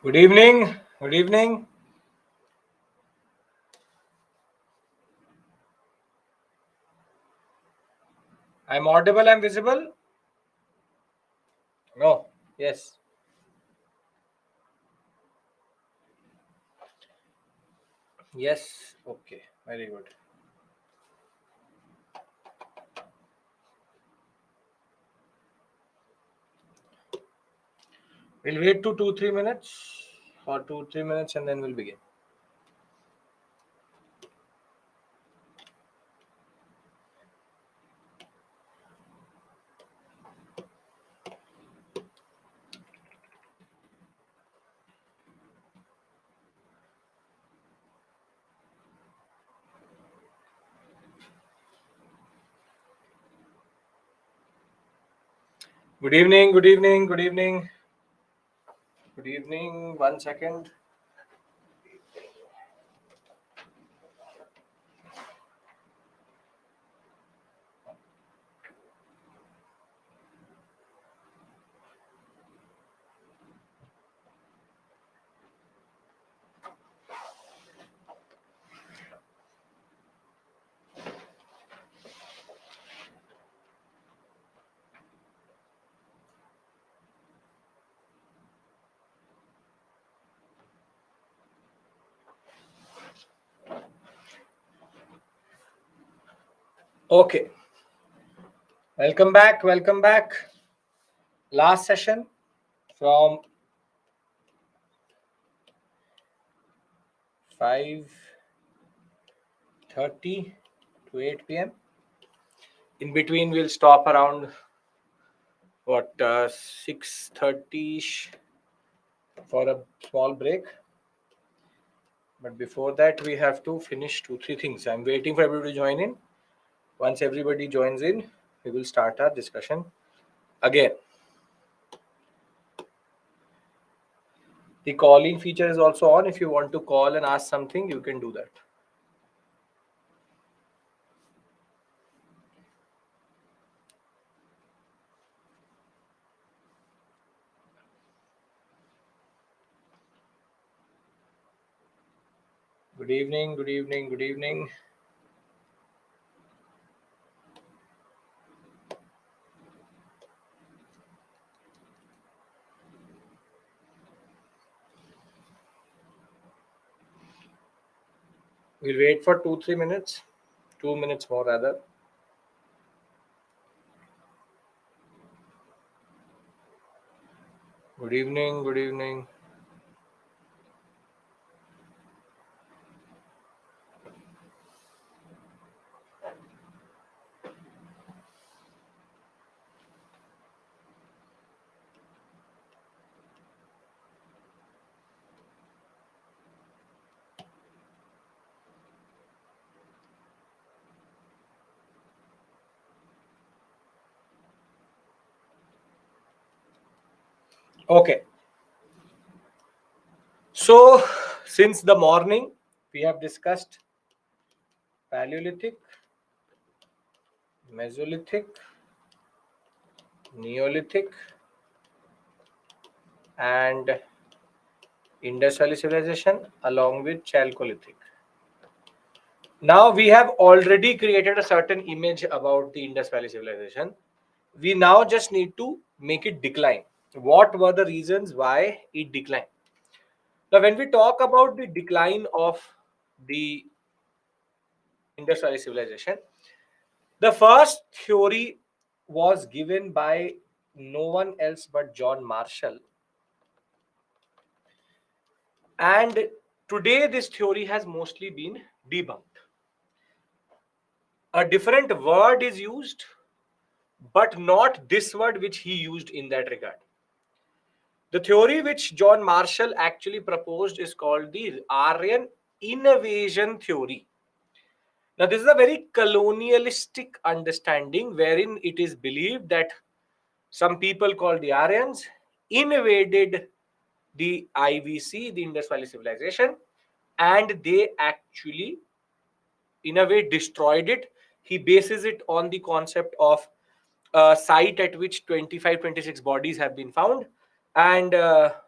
Good evening. Good evening. I'm audible. I'm visible. No. Yes. Yes. Okay. Very good. We'll wait to 2-3 minutes for 2-3 minutes and then we'll begin. Good evening. Good evening. Good evening. Good evening. 1 second. Okay. Welcome back. Welcome back. Last session from 5:30 to 8 p.m. In between, we'll stop around 6:30 for a small break. But before that, we have to finish 2-3 things. I'm waiting for everybody to join in. Once everybody joins in, we will start our discussion again. The calling feature is also on. If you want to call and ask something, you can do that. Good evening, good evening, good evening. We'll wait for 2-3 minutes. 2 minutes more rather. Good evening, good evening. Okay. So, since the morning, we have discussed Paleolithic, Mesolithic, Neolithic, and Indus Valley Civilization along with Chalcolithic. Now we have already created a certain image about the Indus Valley Civilization. We now just need to make it decline. What were the reasons why it declined? Now, when we talk about the decline of the Indus Valley Civilization, the first theory was given by no one else but John Marshall. And today, this theory has mostly been debunked. A different word is used, but not this word which he used in that regard. The theory which John Marshall actually proposed is called the Aryan invasion theory. Now, this is a very colonialistic understanding wherein it is believed that some people called the Aryans invaded the IVC, the Indus Valley Civilization, and they actually, in a way, destroyed it. He bases it on the concept of a site at which 25-26 bodies have been found, and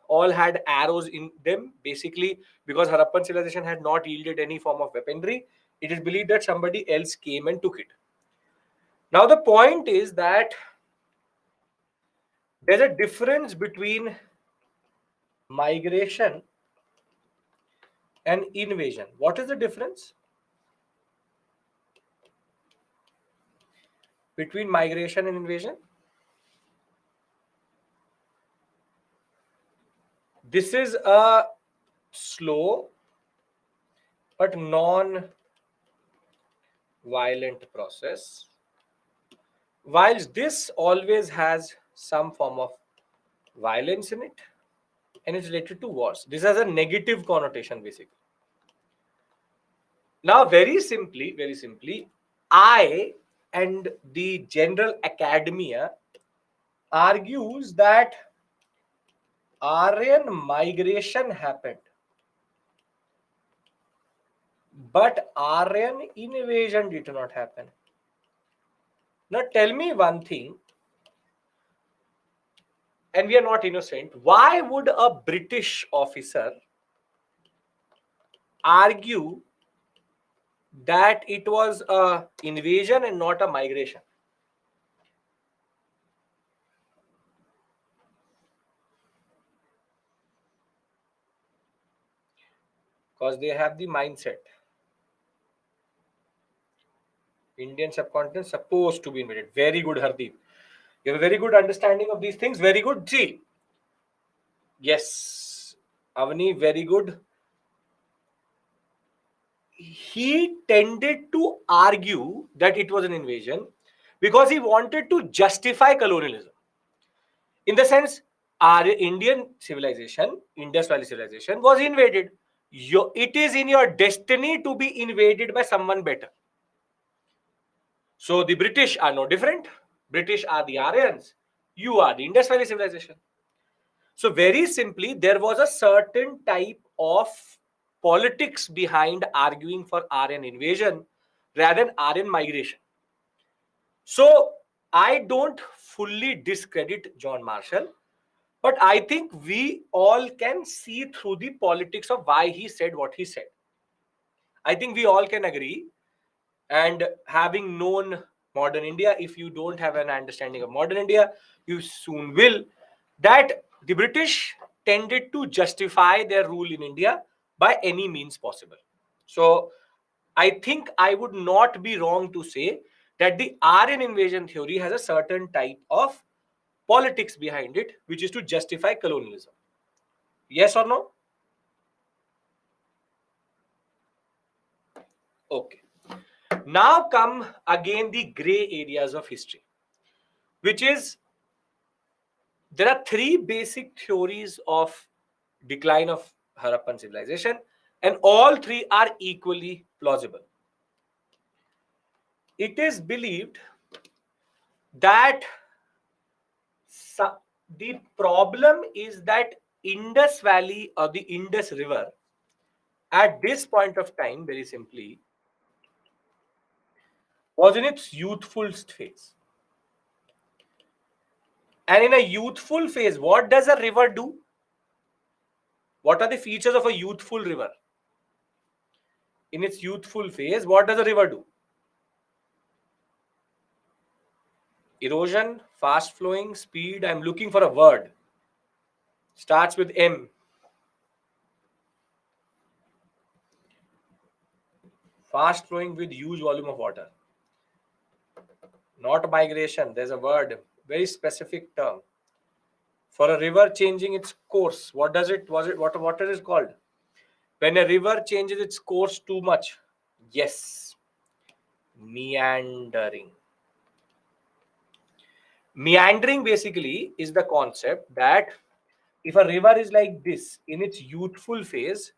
all had arrows in them. Basically, because Harappan civilization had not yielded any form of weaponry, it is believed that somebody else came and took it. Now, the point is that there's a difference between migration and invasion. What is the difference between migration and invasion? This is a slow but non violent process, whilst this always has some form of violence in it and is related to wars. This has a negative connotation basically. Now, very simply, I and the general academia argues that Aryan migration happened, but Aryan invasion did not happen. Now, tell me one thing, and we are not innocent. Why would a British officer argue that it was a invasion and not a migration? Because they have the mindset. Indian subcontinent supposed to be invaded. Very good, Hardeep. You have a very good understanding of these things. Very good. See, yes, Avani, very good. He tended to argue that it was an invasion because he wanted to justify colonialism. In the sense, our Indian civilization, Indus Valley civilization, was invaded. It is in your destiny to be invaded by someone better. So the British are no different. British are the Aryans. You are the Indus Valley civilization. So very simply, there was a certain type of politics behind arguing for Aryan invasion rather than Aryan migration. So I don't fully discredit John Marshall, but I think we all can see through the politics of why he said what he said. I think we all can agree. And having known modern India, if you don't have an understanding of modern India, you soon will, that the British tended to justify their rule in India by any means possible. So I think I would not be wrong to say that the Aryan invasion theory has a certain type of politics behind it, which is to justify colonialism. Yes or no? Okay. Now come again the gray areas of history, which is there are three basic theories of decline of Harappan civilization, and all three are equally plausible. It is believed that the problem is that Indus Valley or the Indus River at this point of time, very simply, was in its youthful phase. And in a youthful phase, what does a river do? What are the features of a youthful river? In its youthful phase, what does a river do? Erosion, fast flowing, speed. I'm looking for a word. Starts with M. Fast flowing with huge volume of water. Not migration. There's a word, very specific term. For a river changing its course, what does it, was it, what is it called? When a river changes its course too much. Yes. Meandering. Meandering basically is the concept that if a river is like this in its youthful phase,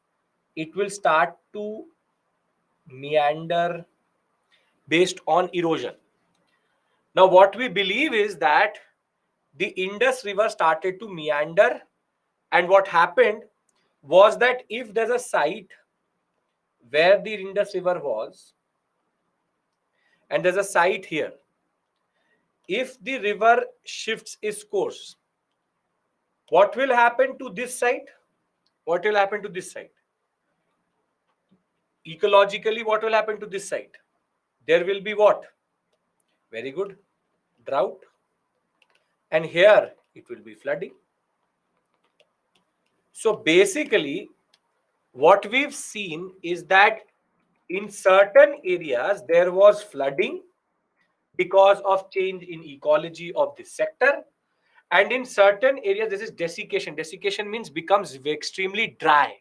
it will start to meander based on erosion. Now, what we believe is that the Indus River started to meander, and what happened was that if there's a site where the Indus River was, and there's a site here, if the river shifts its course, What will happen to this site? What will happen to this site? Ecologically, what will happen to this site? There will be what? Very good. Drought. And here it will be flooding. So basically, what we've seen is that in certain areas there was flooding because of change in ecology of this sector, and in certain areas this is desiccation. Desiccation means becomes extremely dry.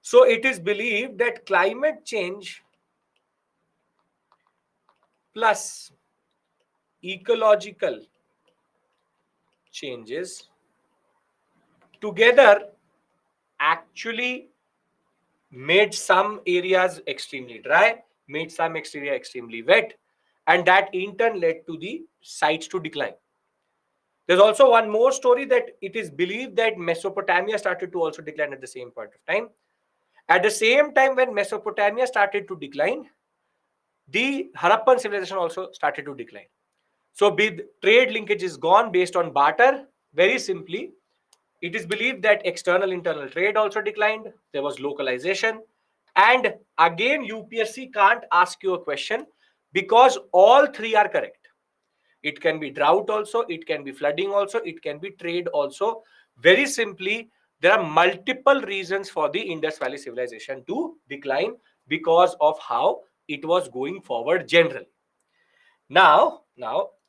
So it is believed that climate change plus ecological changes together actually made some areas extremely dry, made some area extremely wet, and that in turn led to the sites to decline. There's also one more story that it is believed that Mesopotamia started to also decline at the same point of time. At the same time, when Mesopotamia started to decline, the Harappan civilization also started to decline. So, with trade linkage is gone based on barter, very simply, it is believed that external internal trade also declined. There was localization. And again, UPSC can't ask you a question because all three are correct. It can be drought also, it can be flooding also, it can be trade also. Very simply, there are multiple reasons for the Indus Valley civilization to decline because of how it was going forward generally. Now,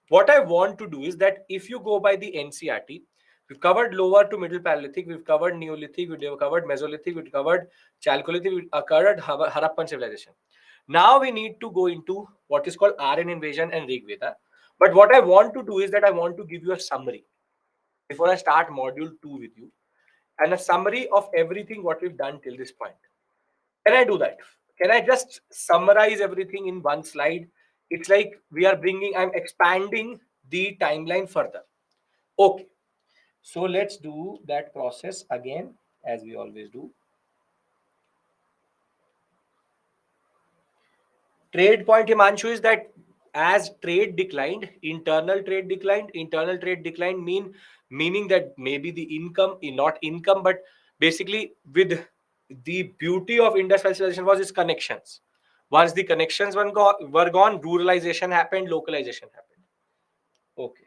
what I want to do is that if you go by the NCRT, we've covered lower to middle Paleolithic, we've covered Neolithic, we've covered Mesolithic, we've covered Chalcolithic, we've covered Harappan civilization. Now we need to go into what is called Aryan invasion and Rig Veda. But what I want to do is that I want to give you a summary before I start module 2 with you, and a summary of everything what we've done till this point. Can I do that? Can I just summarize everything in one slide? It's like I'm expanding the timeline further. Okay. So let's do that process again, as we always do. Trade point, Himanshu, is that as trade declined, internal trade declined meaning that maybe the income, not income, but basically with the beauty of industrial civilization was its connections. Once the connections were gone, ruralization happened, localization happened. Okay.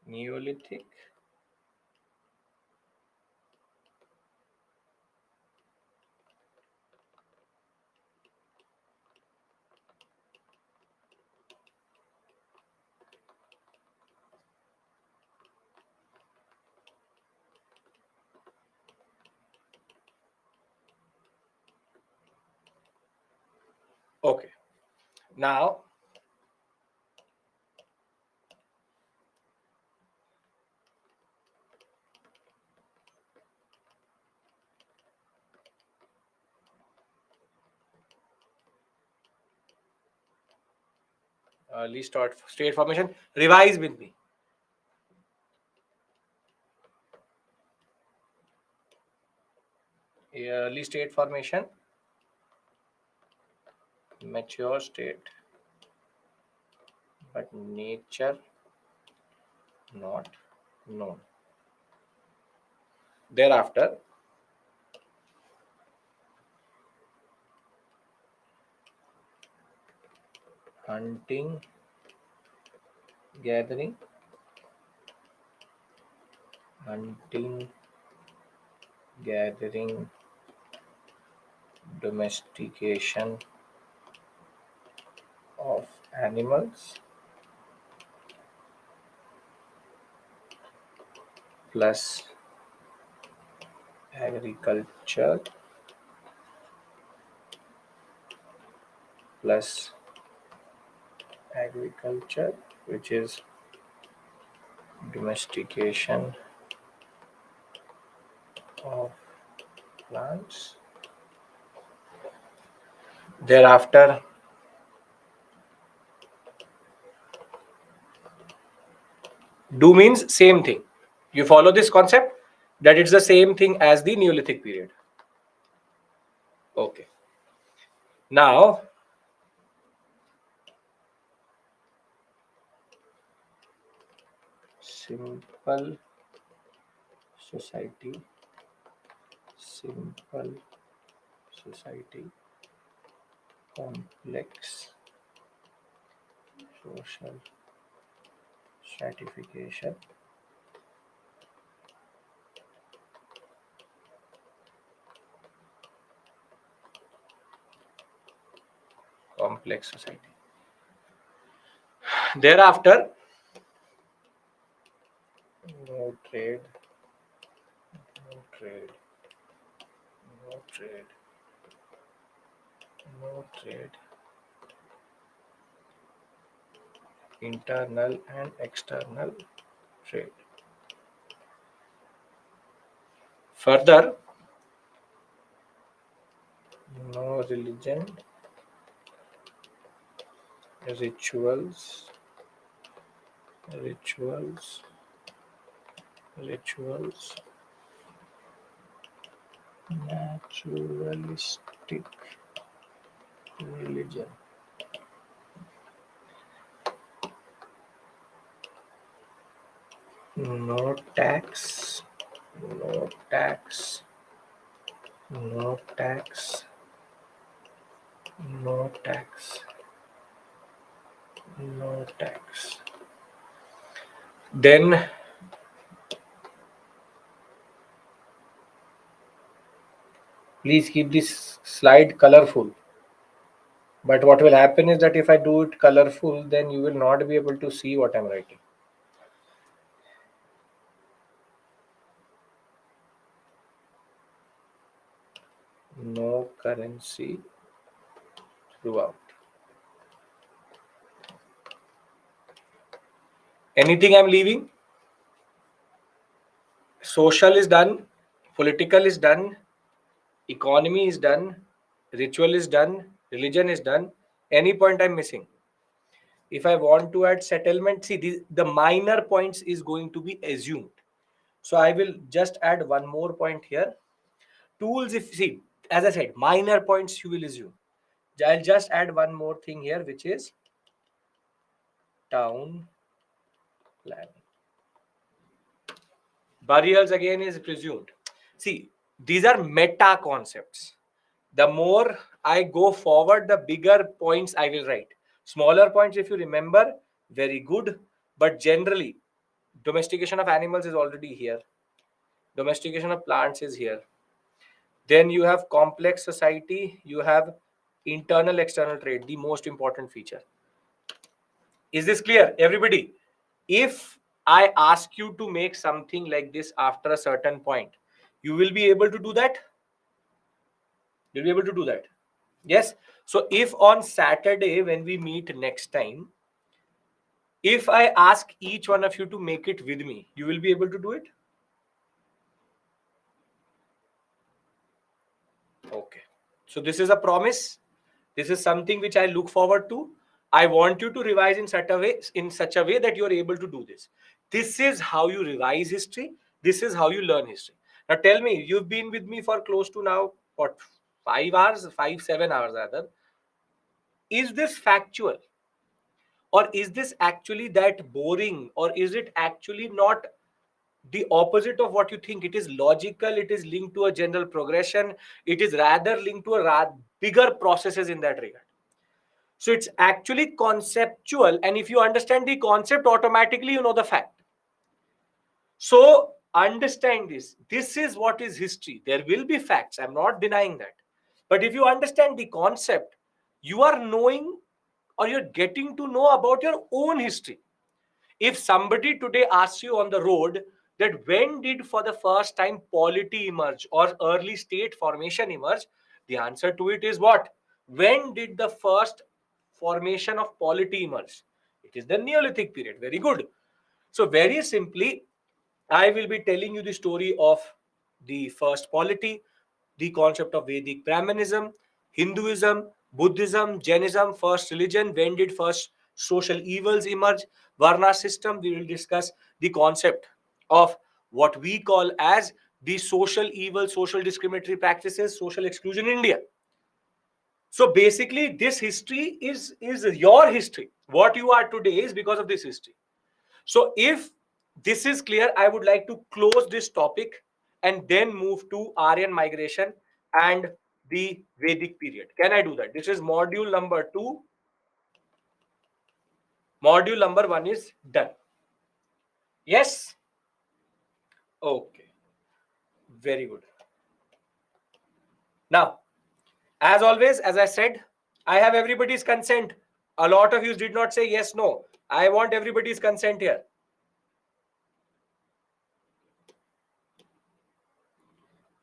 Neolithic. Okay. Now, early state formation. Revise with me. Early state formation, mature state, but nature not known. Thereafter, hunting, gathering, hunting, gathering, domestication of animals, plus agriculture, plus agriculture, which is domestication of plants. Thereafter, Do means same thing. You follow this concept that it's the same thing as the Neolithic period. Okay. Now, simple society, simple society, complex social stratification, complex society. Thereafter, no trade, no trade, no trade, no trade, internal and external trade. Further, no religion, rituals, rituals, rituals, naturalistic religion. No tax, no tax, no tax, no tax, no tax. Then please keep this slide colorful. But what will happen is that if I do it colorful, then you will not be able to see what I'm writing. No currency throughout. Anything I'm leaving? Social is done, political is done, economy is done, ritual is done, religion is done. Any point I'm missing? If I want to add settlement, see the minor points is going to be assumed. So I will just add one more point here. Tools, if see, as I said, minor points you will assume. I'll just add one more thing here, which is town planning. Burials again is presumed. See, these are meta concepts. The more I go forward, the bigger points I will write. Smaller points, if you remember, very good. But generally, domestication of animals is already here. Domestication of plants is here. Then you have complex society. You have internal external trade, the most important feature. Is this clear, everybody? If I ask you to make something like this after a certain point, you will be able to do that. You'll be able to do that. Yes. So if on Saturday when we meet next time, if I ask each one of you to make it with me, you will be able to do it. Okay. So this is a promise. This is something which I look forward to. I want you to revise in such a way that you are able to do this. This is how you revise history. This is how you learn history. Now tell me, you've been with me for close to now what 5 hours, 7 hours rather. Is this factual? Or is this actually that boring? Or is it actually not the opposite of what you think? It is logical, it is linked to a general progression, it is rather linked to a bigger processes in that regard. So it's actually conceptual, and if you understand the concept, automatically you know the fact. So understand this. This is what is history. There will be facts, I'm not denying that. But if you understand the concept, you are knowing or you're getting to know about your own history. If somebody today asks you on the road that when did for the first time polity emerge or early state formation emerge, the answer to it is what? When did the first formation of polity emerge? It is the Neolithic period. Very good. So very simply, I will be telling you the story of the first polity, the concept of Vedic Brahmanism, Hinduism, Buddhism, Jainism, first religion, when did first social evils emerge, Varna system, we will discuss the concept of what we call as the social evil, social discriminatory practices, social exclusion in India. So basically, this history is your history. What you are today is because of this history. So if this is clear, I would like to close this topic and then move to Aryan migration and the Vedic period. Can I do that? This is module number 2. Module number 1 is done. Yes? Okay. Very good. Now, as always, as I said, I have everybody's consent. A lot of you did not say yes, no. I want everybody's consent here.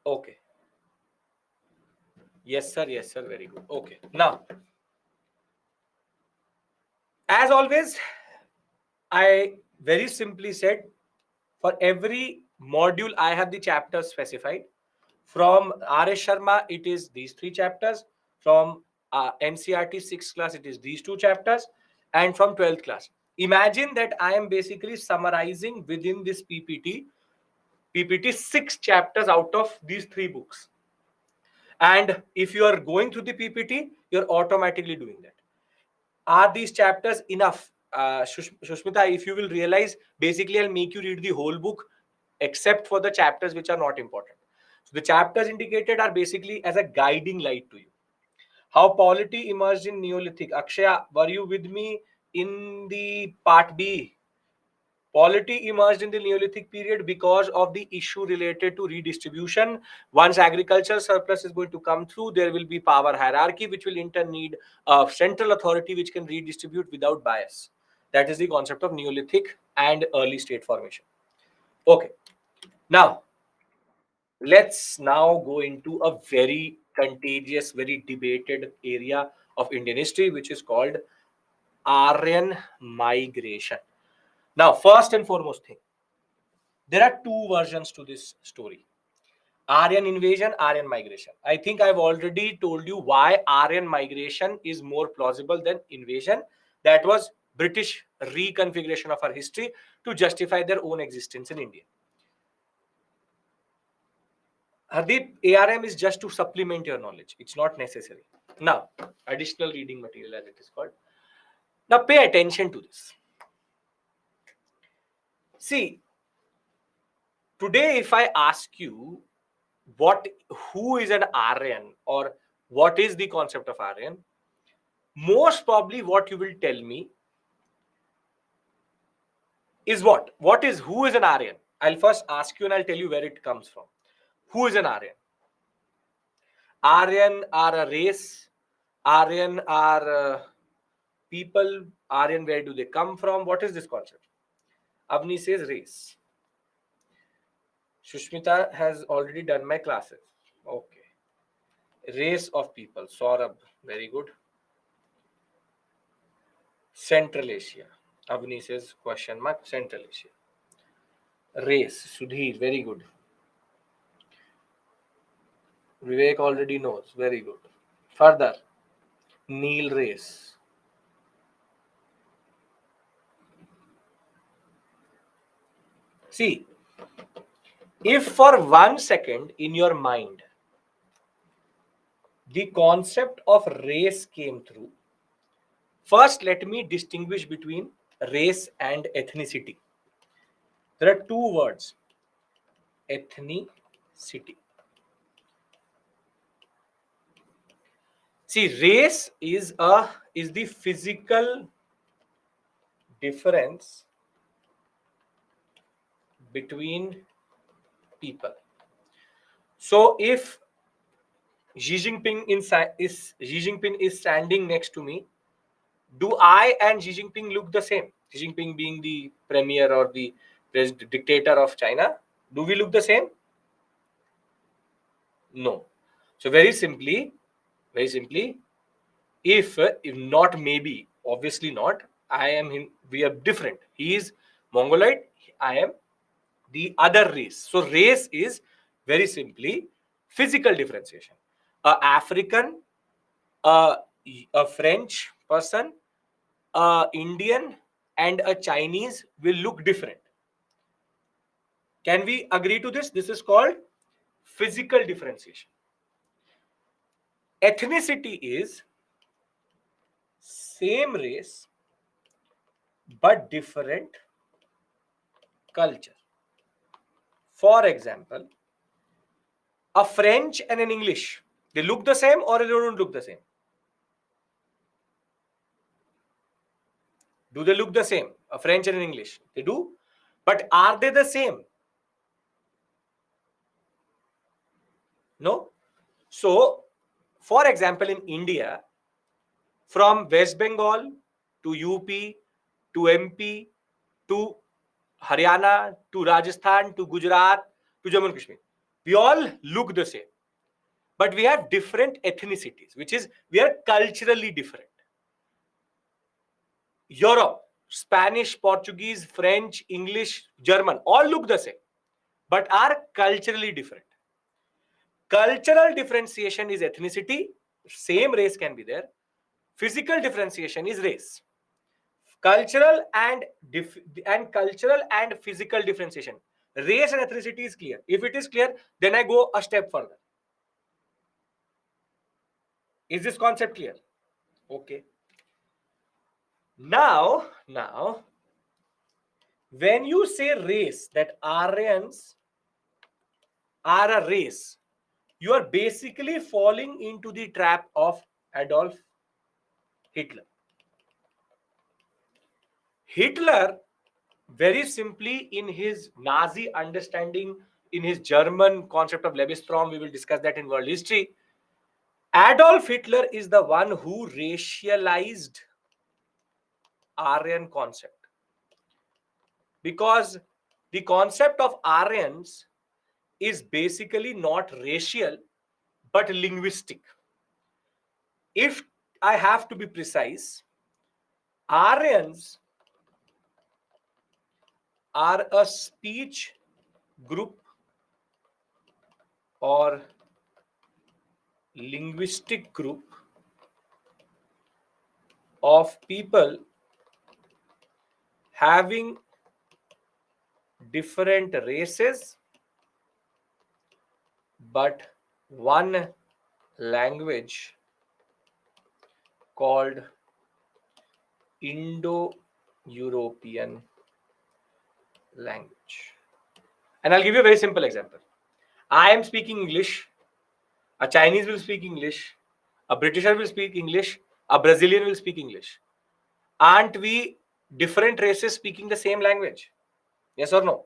Okay. Yes, sir. Yes, sir. Very good. Okay. Now, as always, I very simply said for every module, I have the chapters specified. From R.S. Sharma, it is these 3 chapters. From NCRT 6th class, it is these 2 chapters. And from 12th class. Imagine that I am basically summarizing within this PPT 6 chapters out of these 3 books. And if you are going through the PPT, you're automatically doing that. Are these chapters enough? Shushmita, if you will realize, basically I'll make you read the whole book except for the chapters which are not important. So the chapters indicated are basically as a guiding light to you. How polity emerged in Neolithic. Akshaya, were you with me in the part B? Polity emerged in the Neolithic period because of the issue related to redistribution. Once agricultural surplus is going to come through, there will be power hierarchy, which will in turn need a central authority which can redistribute without bias. That is the concept of Neolithic and early state formation. Okay. Now, let's now go into a very contagious, very debated area of Indian history, which is called Aryan migration. Now, first and foremost thing, there are 2 versions to this story. Aryan invasion, Aryan migration. I think I've already told you why Aryan migration is more plausible than invasion. That was British reconfiguration of our history to justify their own existence in India. Hardeep, ARM is just to supplement your knowledge. It's not necessary. Now, additional reading material as it is called. Now, pay attention to this. See, today if I ask you who is an Aryan or what is the concept of Aryan, most probably what you will tell me is who is an Aryan. I'll first ask you and I'll tell you where it comes from. Who is an Aryan? Aryan are a race. Aryan are people. Aryan, where do they come from? What is this concept? Avni says race. Shushmita has already done my classes. Okay. Race of people. Saurabh, very good. Central Asia. Avni says question mark, Central Asia. Race. Sudhir, very good. Vivek already knows. Very good. Further. Neil race. See, if for 1 second in your mind the concept of race came through, first let me distinguish between race and ethnicity. There are 2 words. Ethnicity. See, race is the physical difference between people. So if Xi Jinping is standing next to me, do I and Xi Jinping look the same? Xi Jinping being the premier or the dictator of China, do we look the same? No. So very simply, if not, maybe, obviously not, I am him, we are different. He is Mongoloid, I am the other race. So race is very simply physical differentiation. A African, a, a French person, a Indian and a Chinese will look different. Can we agree to this? This is called physical differentiation. Ethnicity is same race but different culture. For example, a French and an English, they look the same or they don't look the same? Do they look the same? A French and an English, they do. But are they the same? No. So, for example, in India, from West Bengal to UP to MP to Haryana to Rajasthan to Gujarat to Jammu and Kashmir, we all look the same. But we have different ethnicities, which is we are culturally different. Europe, Spanish, Portuguese, French, English, German, all look the same, but are culturally different. Cultural differentiation is ethnicity, same race can be there. Physical differentiation is race. Cultural and cultural and physical differentiation. Race and ethnicity is clear. If it is clear, then I go a step further. Is this concept clear? Okay. Now, when you say race, that Aryans are a race, you are basically falling into the trap of Adolf Hitler. Hitler, very simply, in his Nazi understanding, in his German concept of Lebensraum, we will discuss that in world history. Adolf Hitler is the one who racialized Aryan concept, because the concept of Aryans is basically not racial but linguistic. If I have to be precise, Aryans are a speech group or linguistic group of people having different races but one language called Indo-European language. And I'll give you a very simple example. I am speaking English, a Chinese will speak English, a Britisher will speak English, a Brazilian will speak English. Aren't we different races speaking the same language? Yes or no?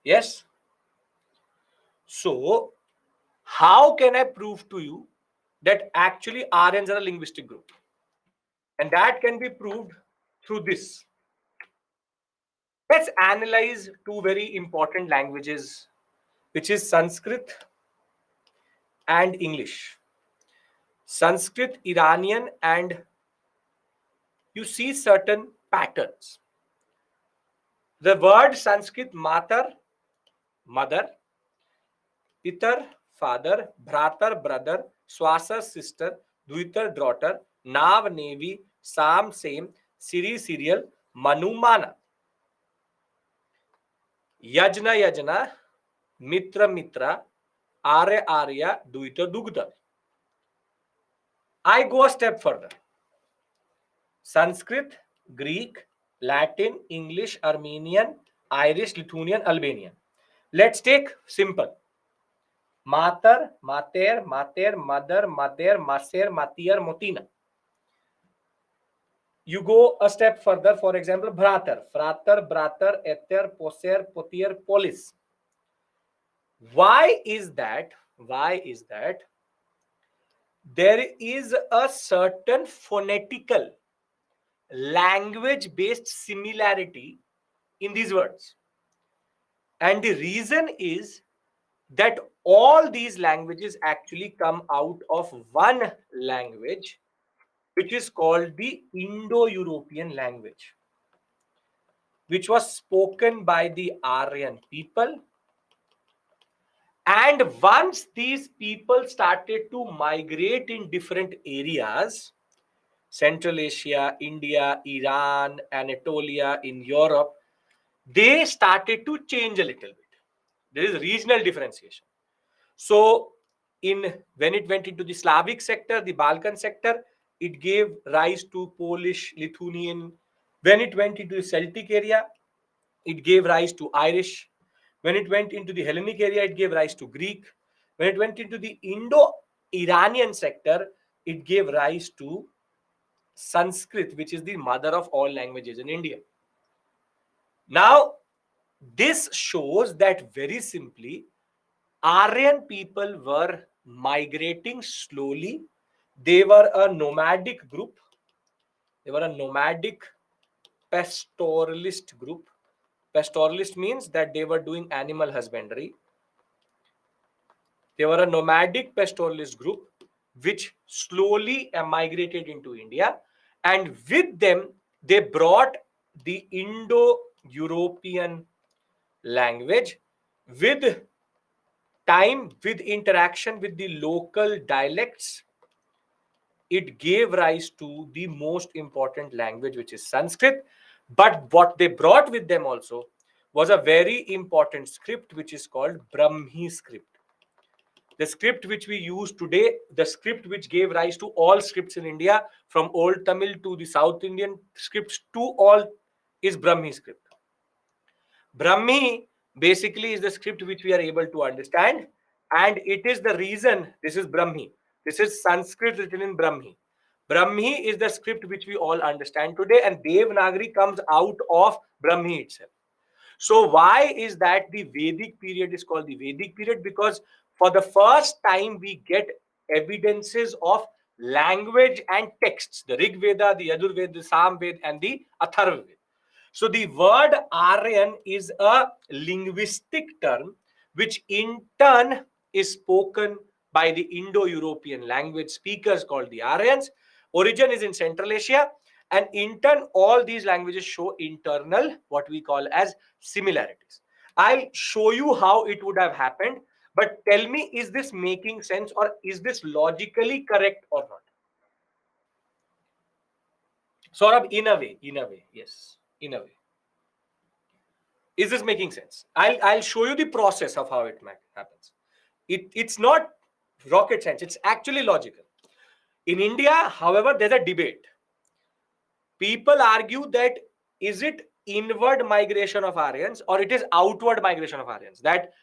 Yes. So, how can I prove to you that actually Aryans are a linguistic group? And that can be proved through this. Let's analyze two very important languages, which is Sanskrit and English. Sanskrit, Iranian, and you see certain patterns. The word Sanskrit, matar, mother, pitar, father, bhratar, brother, swasar, sister, dvitar, daughter, nav, navy, sam, same, siri, serial, manu, mana, yajna, yajna, mitra, mitra, arya, arya, dvita, dugdha. I go a step further. Sanskrit, Greek, Latin, English, Armenian, Irish, Lithuanian, Albanian. Let's take simple. Matar, mater, mater, mother, mother, maser, matir, motina. You go a step further, for example, bratar, frater, brater, ether, poser, potir, polis. Why is that? Why is that? There is a certain phonetical language based similarity in these words. And the reason is that all these languages actually come out of one language, which is called the Indo-European language, which was spoken by the Aryan people. And once these people started to migrate in different areas, Central Asia, India, Iran, Anatolia, in Europe, they started to change a little bit. There is regional differentiation. So, in when it went into the Slavic sector, the Balkan sector, it gave rise to Polish, Lithuanian. When it went into the Celtic area, it gave rise to Irish. When it went into the Hellenic area, it gave rise to Greek. When it went into the Indo-Iranian sector, it gave rise to Sanskrit, which is the mother of all languages in India. Now, this shows that very simply, Aryan people were migrating slowly. They were a nomadic group. They were a nomadic pastoralist group. Pastoralist means that they were doing animal husbandry. They were a nomadic pastoralist group which slowly migrated into India, and with them they brought the Indo-European language. With time, with interaction with the local dialects, it gave rise to the most important language, which is Sanskrit. But what they brought with them also was a very important script, which is called Brahmi script. The script which we use today, the script which gave rise to all scripts in India, from Old Tamil to the South Indian scripts to all, is Brahmi script. Brahmi basically is the script which we are able to understand, and it is the reason this is Brahmi. This is Sanskrit written in Brahmi. Brahmi is the script which we all understand today, and Devanagari comes out of Brahmi itself. So why is that the Vedic period is called the Vedic period? Because for the first time we get evidences of language and texts, the Rig Veda, the Yajurveda, the Samved, and the Atharvaved. So the word Aryan is a linguistic term which in turn is spoken by the Indo-European language speakers called the Aryans. Origin is in Central Asia, and in turn all these languages show internal, what we call as similarities. I'll show you how it would have happened, but tell me, is this making sense or is this logically correct or not? Sort of in a way, yes, in a way. Is this making sense? I'll show you the process of how it happens. It's not rocket science, it's actually logical. In India, however, there's a debate. People argue that is it inward migration of Aryans or it is outward migration of Aryans, that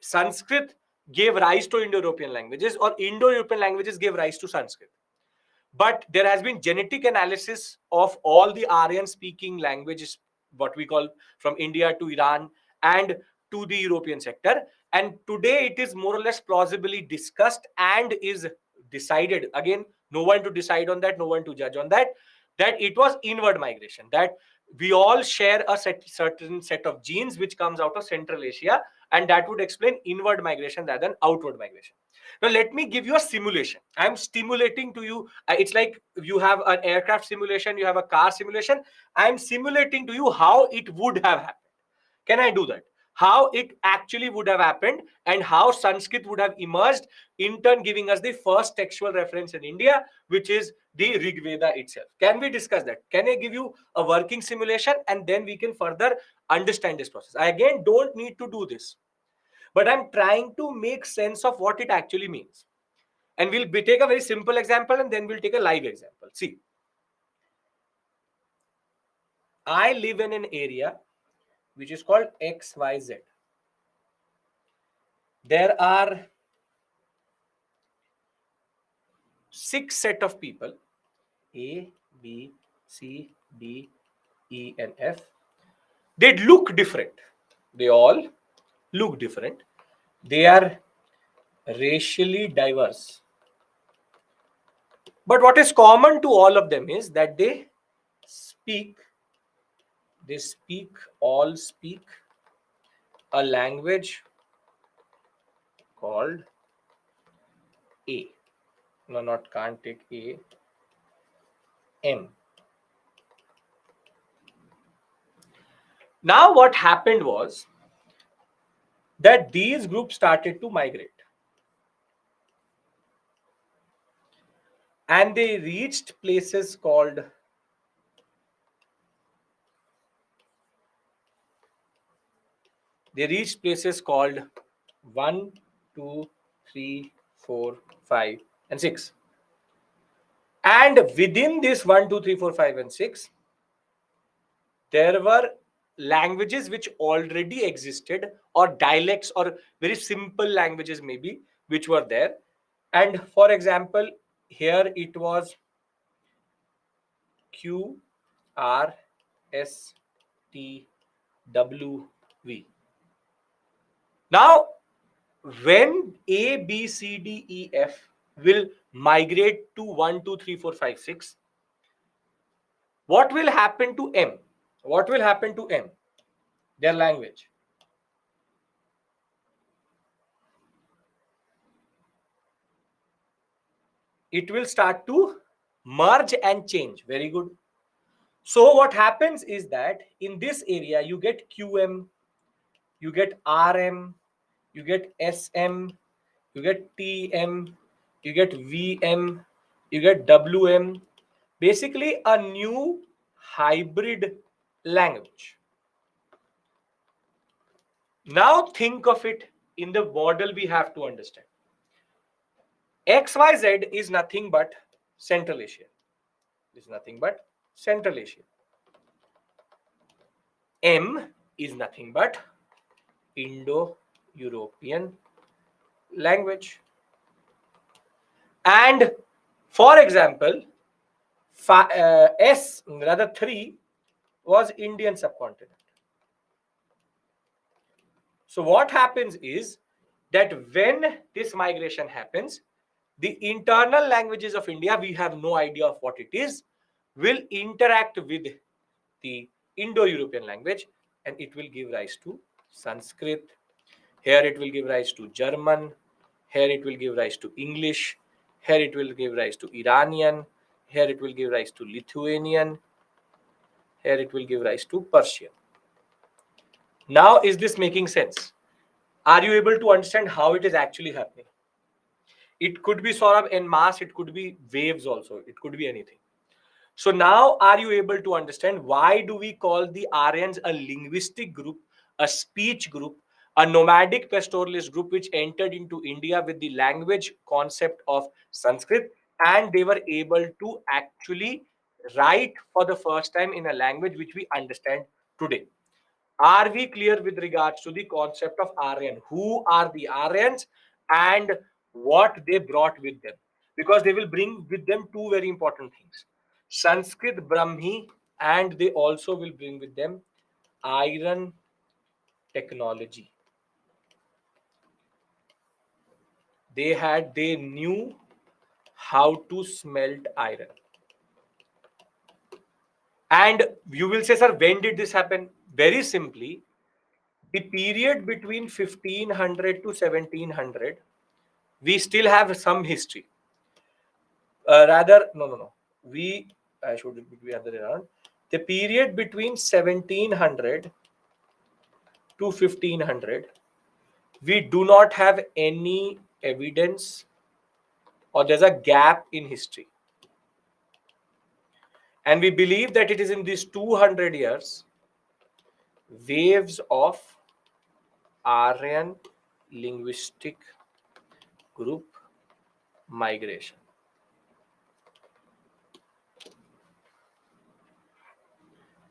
Sanskrit gave rise to Indo-European languages or Indo-European languages gave rise to Sanskrit. But there has been genetic analysis of all the Aryan speaking languages, what we call from India to Iran and to the European sector. And today it is more or less plausibly discussed and is decided. Again, no one to decide on that, no one to judge on that, that it was inward migration, that we all share a certain set of genes which comes out of Central Asia, and that would explain inward migration rather than outward migration. Now, let me give you a simulation. I'm stimulating to you. It's like you have an aircraft simulation, you have a car simulation. I'm simulating to you how it would have happened. Can I do that? How it actually would have happened and how Sanskrit would have emerged, in turn giving us the first textual reference in India, which is the Rig Veda itself. Can we discuss that? Can I give you a working simulation and then we can further understand this process? I again don't need to do this, but I'm trying to make sense of what it actually means. And we'll take a very simple example and then we'll take a live example. See, I live in an area which is called XYZ. There are 6 set of people: A, B, C, D, E, and F. They look different. They all look different. They are racially diverse. But what is common to all of them is that speak, all speak a language called A. No, not can't take A. M. Now, what happened was that these groups started to migrate and they reached places called They reached places called 1, 2, 3, 4, 5, and 6. And within this 1, 2, 3, 4, 5, and 6, there were languages which already existed, or dialects, or very simple languages, maybe, which were there. And for example, here it was Q, R, S, T, W, V. Now, when A, B, C, D, E, F will migrate to 1, 2, 3, 4, 5, 6, what will happen to M? What will happen to M? Their language. It will start to merge and change. Very good. So what happens is that in this area you get QM, you get RM, you get SM, you get TM, you get VM, you get WM. Basically a new hybrid language. Now think of it in the model we have to understand. XYZ is nothing but Central Asia. Is nothing but Central Asia. M is nothing but Indo-European language. And for example, S, rather 3, was Indian subcontinent. So what happens is that when this migration happens, the internal languages of India, we have no idea of what it is, will interact with the Indo-European language, and it will give rise to Sanskrit. Here it will give rise to German. Here it will give rise to English. Here it will give rise to Iranian. Here it will give rise to Lithuanian. Here it will give rise to Persian. Now, is this making sense? Are you able to understand how it is actually happening? It could be sort of en masse, it could be waves also, it could be anything. So now are you able to understand why do we call the Aryans a linguistic group, a speech group, a nomadic pastoralist group which entered into India with the language concept of Sanskrit, and they were able to actually write for the first time in a language which we understand today? Are we clear with regards to the concept of Aryan? Who are the Aryans and what they brought with them? Because they will bring with them two very important things: Sanskrit Brahmi, and they also will bring with them iron technology. They knew how to smelt iron. And you will say, sir, when did this happen? Very simply, the period between 1500 to 1700, we still have some history. Rather, no. I should be other way around. The period between 1700 to 1500, we do not have any evidence, or there's a gap in history. And we believe that it is in these 200 years, waves of Aryan linguistic group migration.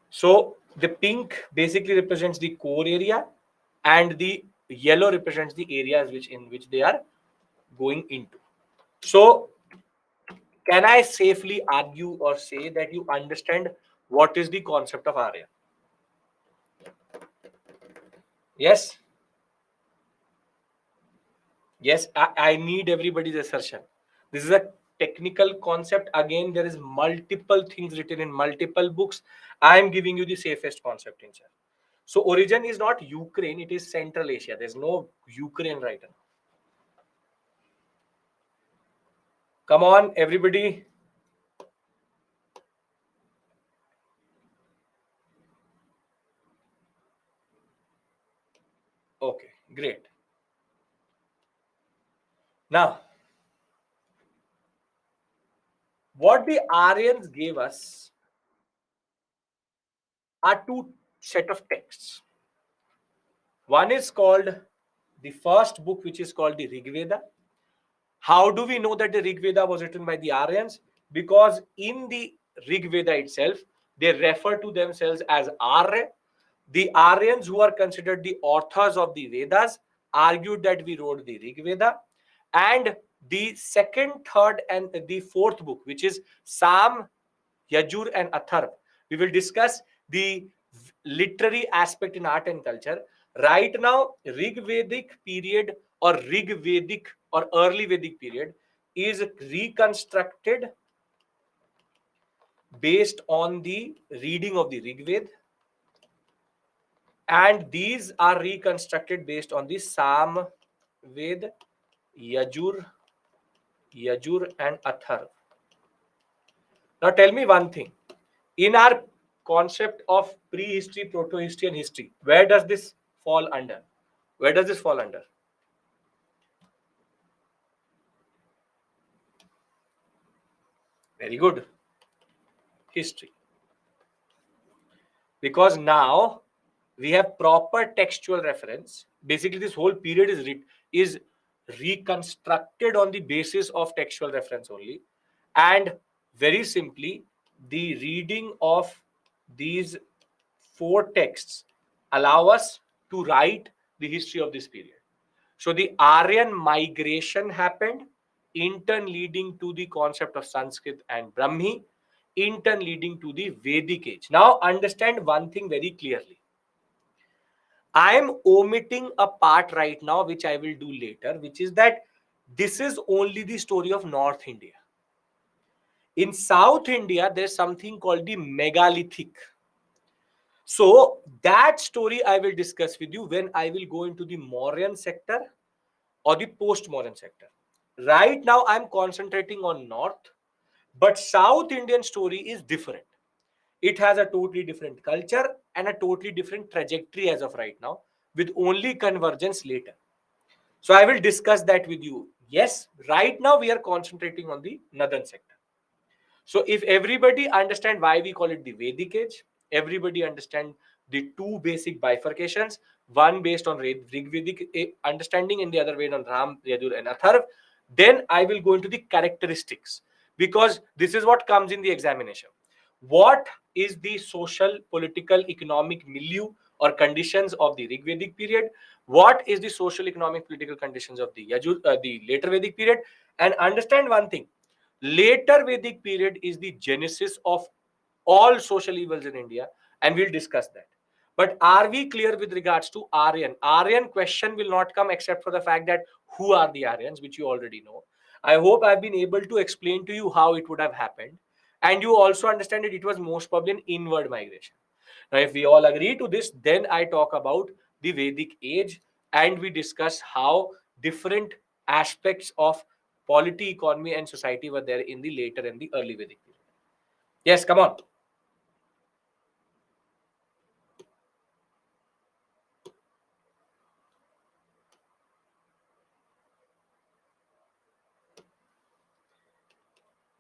So the pink basically represents the core area, and the yellow represents the areas in which they are going into. So can I safely argue or say that you understand what is the concept of Arya? Yes? Yes, I need everybody's assertion. This is a technical concept. Again, there is multiple things written in multiple books. I am giving you the safest concept in here. So origin is not Ukraine, it is Central Asia. There's no Ukraine right now. Come on, everybody. Okay, great. Now, what the Aryans gave us are two set of texts. One is called the first book, which is called the Rig Veda. How do we know that the Rig Veda was written by the Aryans? Because in the Rig Veda itself, they refer to themselves as Arya. The Aryans, who are considered the authors of the Vedas, argued that we wrote the Rig Veda. And the second, third, and the fourth book, which is Sam, Yajur, and Atharv, we will discuss the literary aspect in art and culture. Right now, Rig Vedic period or Rig Vedic or early Vedic period is reconstructed based on the reading of the Rig Ved, and these are reconstructed based on the Sam Ved, Yajur, and Atharv. Now, tell me one thing. In our concept of prehistory, proto-history, and history, where does this fall under? Where does this fall under? Very good. History. Because now we have proper textual reference. Basically, this whole period is reconstructed on the basis of textual reference only. And very simply, the reading of these four texts allow us to write the history of this period. So the Aryan migration happened, in turn leading to the concept of Sanskrit and Brahmi, in turn leading to the Vedic age. Now understand one thing very clearly. I am omitting a part right now, which I will do later, which is that this is only the story of North India. In South India, there's something called the megalithic. So that story I will discuss with you when I will go into the Mauryan sector or the post-Mauryan sector. Right now, I'm concentrating on North, but South Indian story is different. It has a totally different culture and a totally different trajectory as of right now, with only convergence later. So I will discuss that with you. Yes, right now we are concentrating on the northern sector. So if everybody understand why we call it the Vedic age, everybody understand the two basic bifurcations, one based on Rig Vedic understanding and the other based on Ram, Yadur, and Atharv, then I will go into the characteristics, because this is what comes in the examination. What is the social, political, economic milieu or conditions of the Rig Vedic period? What is the social, economic, political conditions of the the later Vedic period? And understand one thing: later Vedic period is the genesis of all social evils in India, and we'll discuss that. But are we clear with regards to Aryan? Aryan question will not come except for the fact that who are the Aryans, which you already know. I hope I've been able to explain to you how it would have happened, and you also understand that it was most probably an inward migration. Now, if we all agree to this, then I talk about the Vedic age and we discuss how different aspects of polity, economy, and society were there in the later and the early Vedic period. Yes, come on.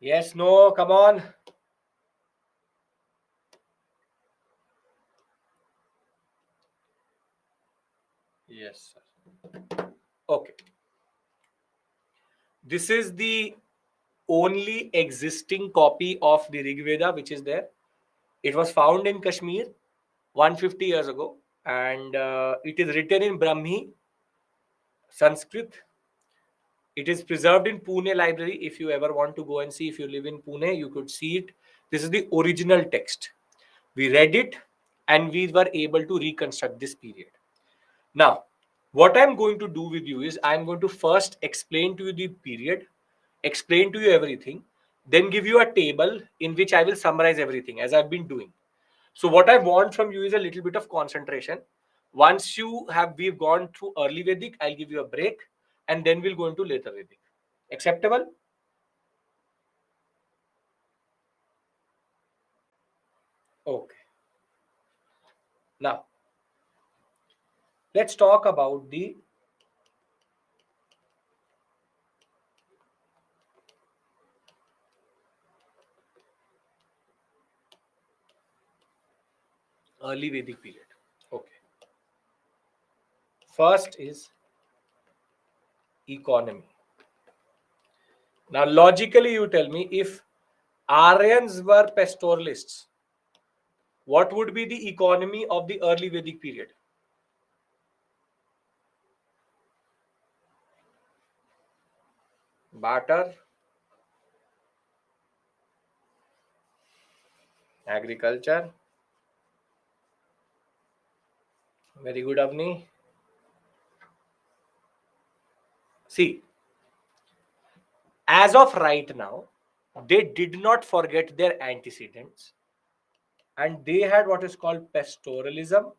Yes, no, come on. Yes, sir. Okay. This is the only existing copy of the Rig Veda which is there. It was found in Kashmir 150 years ago, and it is written in Brahmi, Sanskrit. It is preserved in Pune library. If you ever want to go and see, if you live in Pune, you could see it. This is the original text. We read it and we were able to reconstruct this period. Now, what I'm going to do with you is I'm going to first explain to you the period, explain to you everything, then give you a table in which I will summarize everything as I've been doing. So what I want from you is a little bit of concentration. Once we've gone through early Vedic, I'll give you a break and then we'll go into later Vedic. Acceptable? Okay. Now, let's talk about the early Vedic period. Okay. First is economy. Now, logically, you tell me, if Aryans were pastoralists, what would be the economy of the early Vedic period? Barter, agriculture. Very good, Avni. See, as of right now, they did not forget their antecedents, and they had what is called pastoralism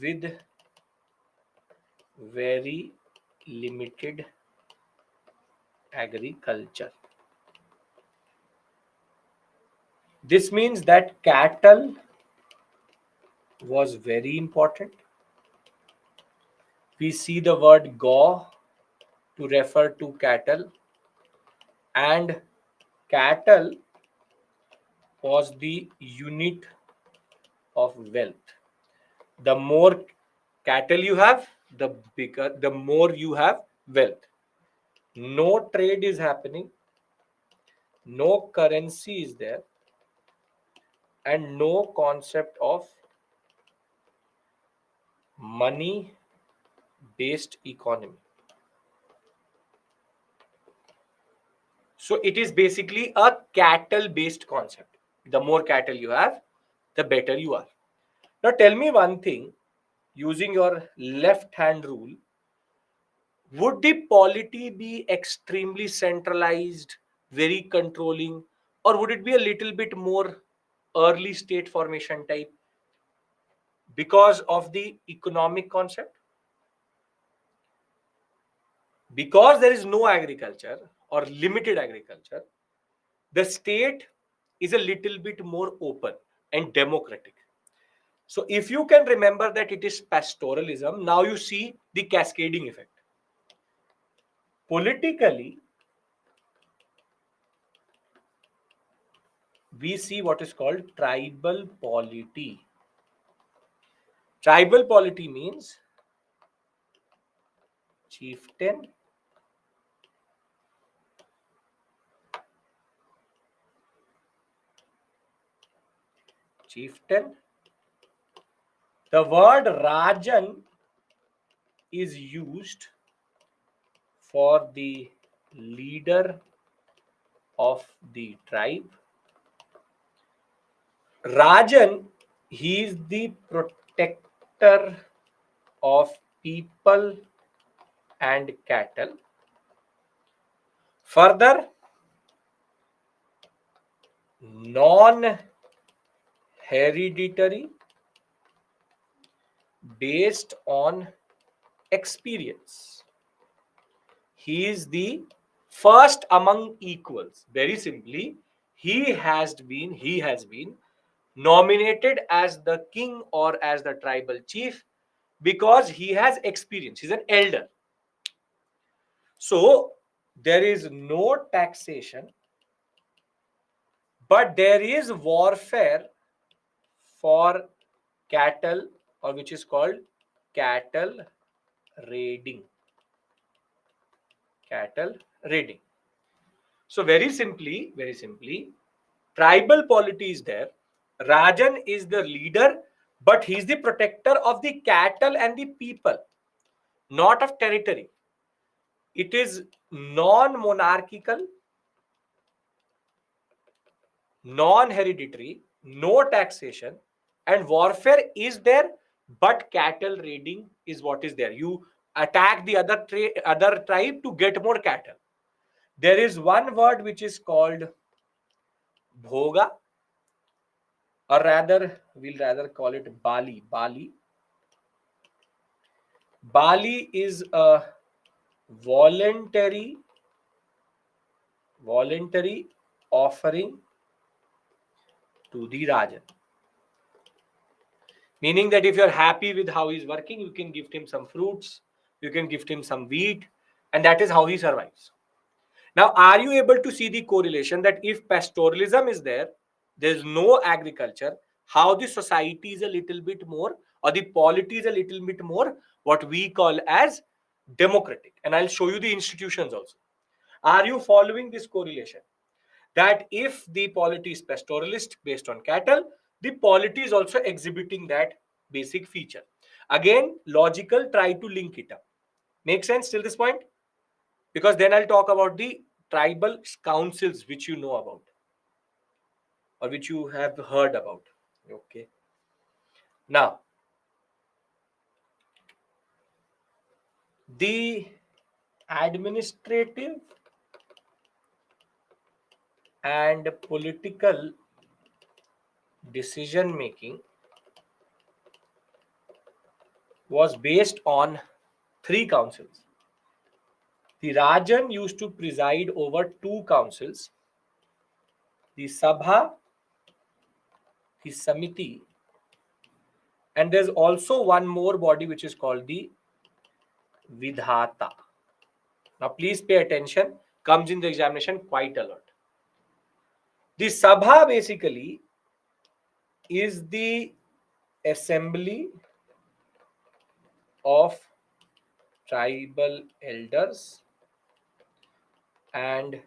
with very limited agriculture. This means that cattle was very important. We see the word gaw to refer to cattle, and cattle was the unit of wealth. The more cattle you have, the bigger, the more you have wealth. No trade is happening, no currency is there, and no concept of money based economy. So it is basically a cattle based concept. The more cattle you have, the better you are. Now tell me one thing, using your left hand rule, would the polity be extremely centralized, very controlling, or would it be a little bit more early state formation type because of the economic concept? Because there is no agriculture or limited agriculture, the state is a little bit more open and democratic. So if you can remember that it is pastoralism, now you see the cascading effect. Politically, we see what is called tribal polity. Tribal polity means chieftain, chieftain. The word Rajan is used for the leader of the tribe. Rajan, he is the protector of people and cattle. Further, non hereditary, based on experience. He is the first among equals. Very simply, he has been nominated as the king or as the tribal chief because he has experience. He's an elder. So there is no taxation, but there is warfare for cattle, or which is called cattle raiding. Cattle raiding. So very simply, tribal polity is there. Rajan is the leader, but he's the protector of the cattle and the people, not of territory. It is non-monarchical, non-hereditary, no taxation, and warfare is there, but cattle raiding is what is there. You attack the other tribe to get more cattle. There is one word which is called bhoga, or rather, we'll rather call it Bali. Bali is a voluntary voluntary offering to the Rajan. Meaning that if you're happy with how he's working, you can gift him some fruits, you can gift him some wheat, and that is how he survives. Now, are you able to see the correlation that if pastoralism is there, there's no agriculture, how the society is a little bit more, or the polity is a little bit more what we call as democratic. And I'll show you the institutions also. Are you following this correlation? That if the polity is pastoralist based on cattle, the polity is also exhibiting that basic feature. Again, logical, try to link it up. Make sense till this point? Because then I'll talk about the tribal councils which you know about or which you have heard about. Okay. Now, the administrative and political decision making was based on three councils. The Rajan used to preside over two councils, the Sabha, the Samiti, and there's also one more body which is called the Vidhata. Now, please pay attention, comes in the examination quite a lot. The Sabha basically is the assembly of tribal elders and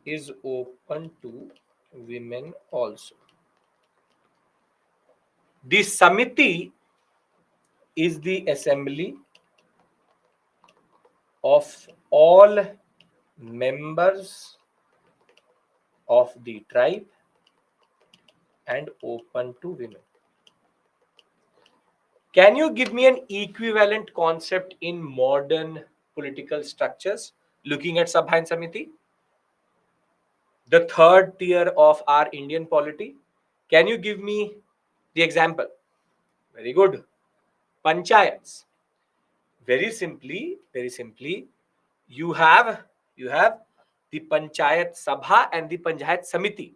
is open to women also. The Samiti is the assembly of all members of the tribe and open to women. Can you give me an equivalent concept in modern political structures looking at Sabha and Samiti? The third tier of our Indian polity. Can you give me the example? Very good. Panchayats. Very simply, you have the Panchayat Sabha and the Panchayat Samiti.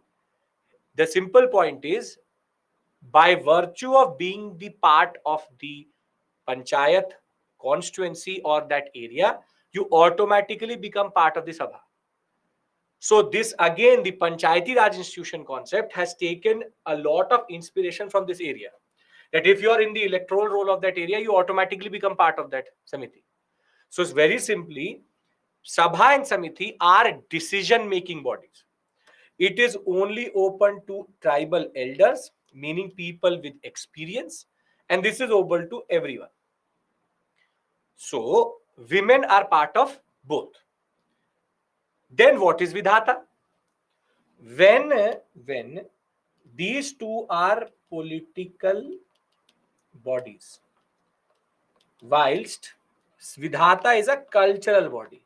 The simple point is, by virtue of being the part of the Panchayat constituency or that area, you automatically become part of the Sabha. So this again, the Panchayati Raj institution concept has taken a lot of inspiration from this area. That if you are in the electoral role of that area, you automatically become part of that Samiti. So it's very simply, Sabha and Samiti are decision-making bodies. It is only open to tribal elders, meaning people with experience, and this is open to everyone. So women are part of both. Then what is Vidhata? When these two are political bodies, whilst Vidhata is a cultural body.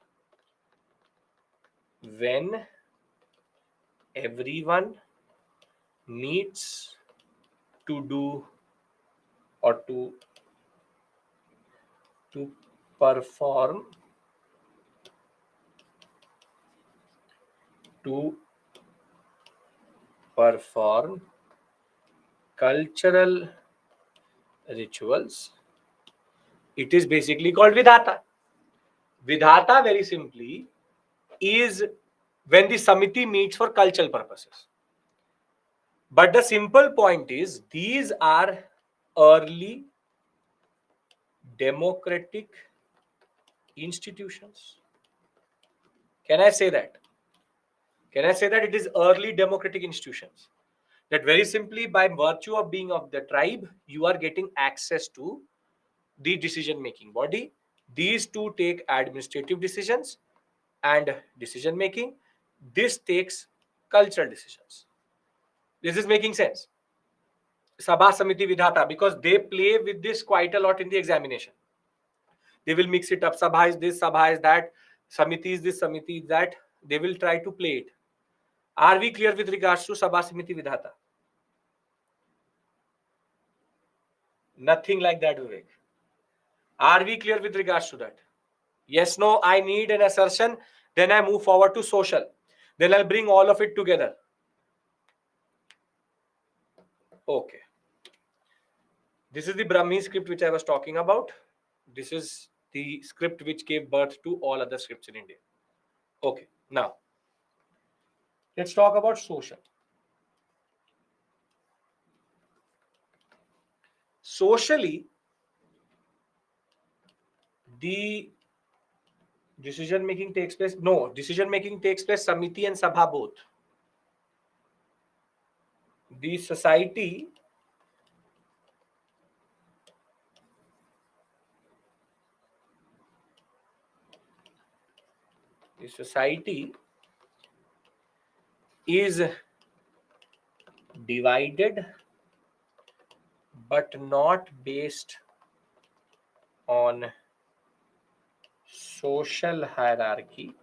When everyone needs to do or to perform to perform cultural rituals, it is basically called Vidhata. Vidhata, very simply, is when the Samiti meets for cultural purposes. But the simple point is, these are early democratic institutions. Can I say that? Can I say that it is early democratic institutions? That very simply, by virtue of being of the tribe, you are getting access to the decision making body. These two take administrative decisions and decision making. This takes cultural decisions. This is making sense. Sabha Samiti Vidhata, because they play with this quite a lot in the examination. They will mix it up. Sabha is this, Sabha is that, Samiti is this, Samiti is that. They will try to play it. Are we clear with regards to Sabha Samiti Vidhata? Nothing like that, Vivek. Are we clear with regards to that? Yes, no, I need an assertion. Then I move forward to social. Then I'll bring all of it together. Okay. This is the Brahmi script which I was talking about. This is the script which gave birth to all other scripts in India. Okay. Now, let's talk about social. Socially, the decision making takes place. No, decision making takes place Samiti and Sabha both. The society the society is divided but not based on social hierarchy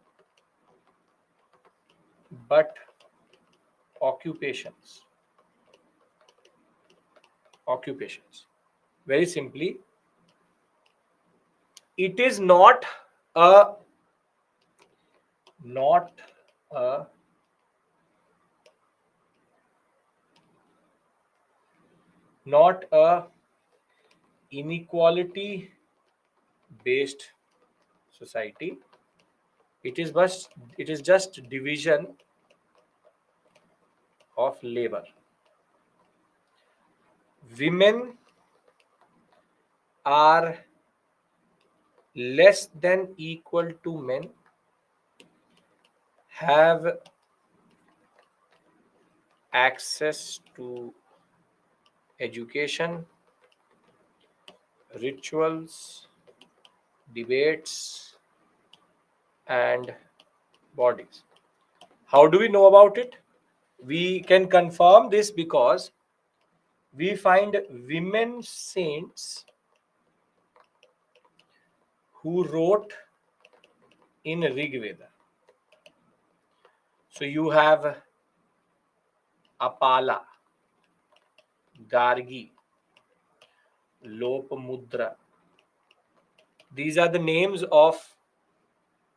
but occupations. Occupations. Very simply, it is a not a not a inequality based society. It is just division of labor. Women are less than equal to men, have access to education, rituals, debates, and bodies. How do we know about it? We can confirm this because we find women saints who wrote in Rig Veda. So you have Apala, Gargi, Lopamudra. These are the names of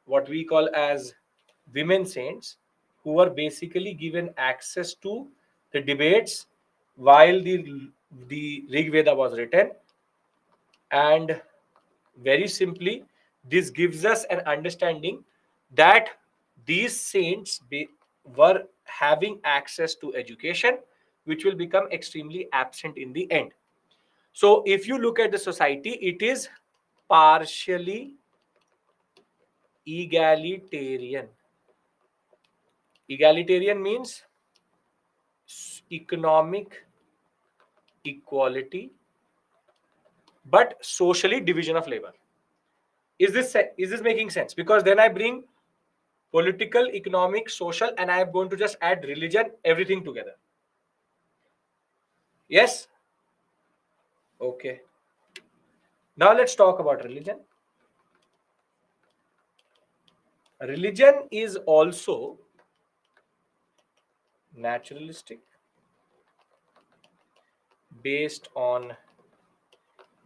what we call as women saints who were basically given access to the debates while the Rig Veda was written. And very simply, this gives us an understanding that these saints were having access to education, which will become extremely absent in the end. So if you look at the society, it is partially egalitarian. Egalitarian means economic equality, but socially division of labor. Is this making sense? Because then I bring political, economic, social, and I am going to just add religion, everything together. Yes? Okay. Now let's talk about religion. Religion is also naturalistic, based on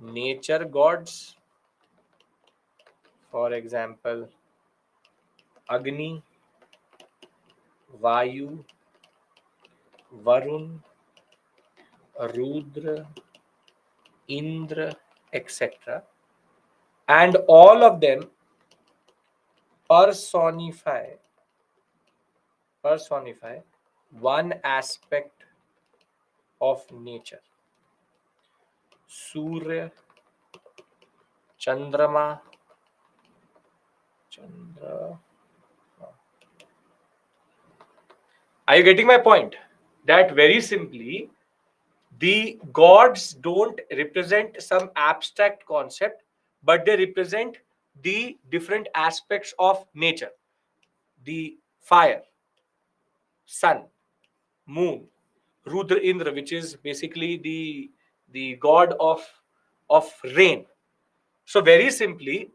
nature gods. For example, Agni, Vayu, Varun, Rudra, Indra, etc. And all of them personify personify one aspect of nature. Surya, Chandrama, Chandra. Are you getting my point? That very simply, the gods don't represent some abstract concept, but they represent the different aspects of nature: the fire, sun, moon, Rudra Indra, which is basically the god of rain. So very simply,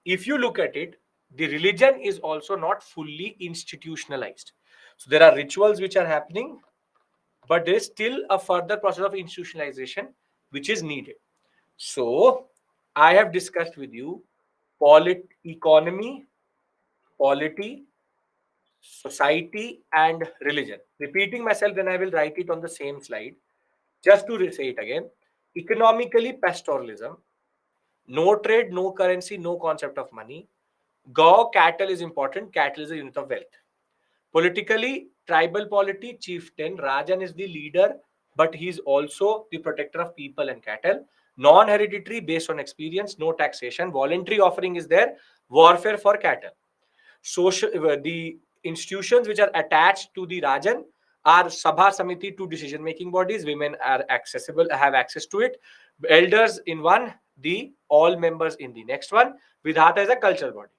if you look at it, the religion is also not fully institutionalized. So there are rituals which are happening, but there is still a further process of institutionalization which is needed. So I have discussed with you economy, polity, society, and religion. Repeating myself, then I will write it on the same slide. Just to say it again: economically, pastoralism, no trade, no currency, no concept of money. Go cattle is important. Cattle is a unit of wealth. Politically, tribal polity, chieftain, Rajan is the leader but he is also the protector of people and cattle. Non-hereditary, based on experience, no taxation. Voluntary offering is there. Warfare for cattle. Social, the institutions which are attached to the Rajan are Sabha Samiti, two decision making bodies. Women are accessible, have access to it. Elders in one, the all members in the next one. Vidhata is a cultural body.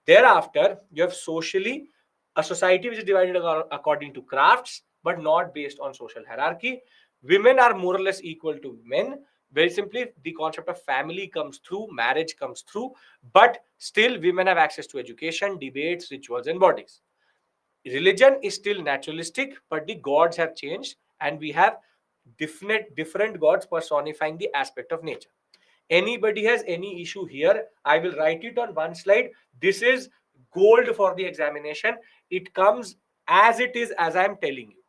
Thereafter, you have socially a society which is divided according to crafts, but not based on social hierarchy. Women are more or less equal to men. Very simply, the concept of family comes through, marriage comes through, but still women have access to education, debates, rituals, and bodies. Religion is still naturalistic, but the gods have changed, and we have different gods personifying the aspect of nature. Anybody has any issue here, I will write it on one slide. This is gold for the examination. It comes as it is, as I am telling you.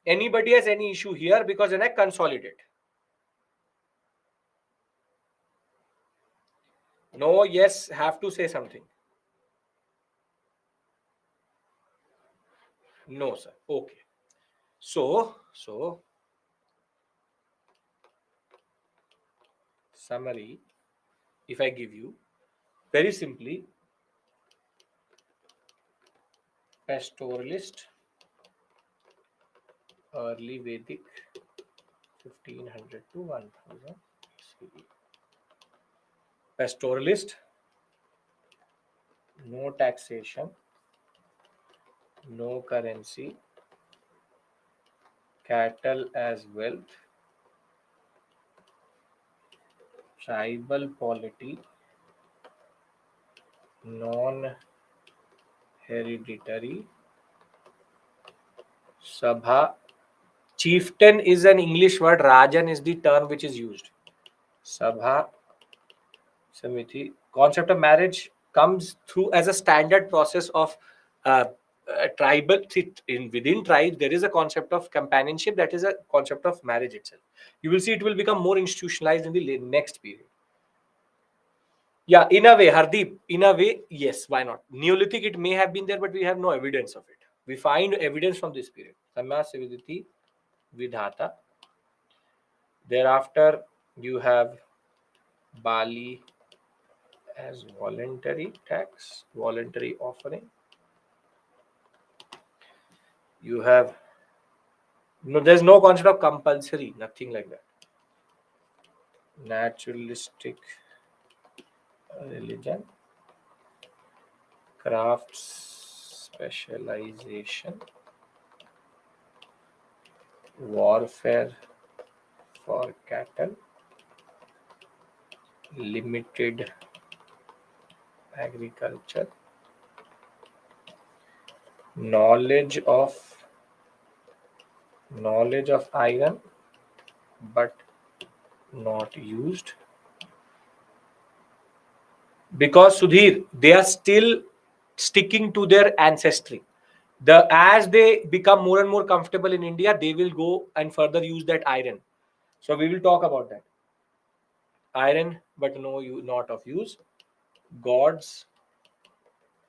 Anybody has any issue here? Because then I consolidate. No, yes, have to say something. No, sir. Okay. So summary, if I give you very simply, pastoralist, early Vedic, 1500 to 1000 CE. Pastoralist, no taxation, no currency, cattle as wealth, tribal polity, non hereditary, sabha. Chieftain is an English word, Rajan is the term which is used. Sabha Samiti. Concept of marriage comes through as a standard process of uh, tribal. In within tribes, there is a concept of companionship, that is a concept of marriage itself. You will see it will become more institutionalized in the next period. Yeah, in a way, Hardeep, in a way, yes, why not? Neolithic, it may have been there, but we have no evidence of it. We find evidence from this period. Samya Sividiti Vidhata. Thereafter, you have Bali as voluntary tax, voluntary offering. You have no, there's no concept of compulsory, nothing like that. Naturalistic religion, crafts specialization, warfare for cattle, limited agriculture, knowledge of iron but not used, because Sudhir, they are still sticking to their ancestry. The as they become more and more comfortable in India, they will go and further use that iron. So we will talk about that. Iron, but no, you not of use. Gods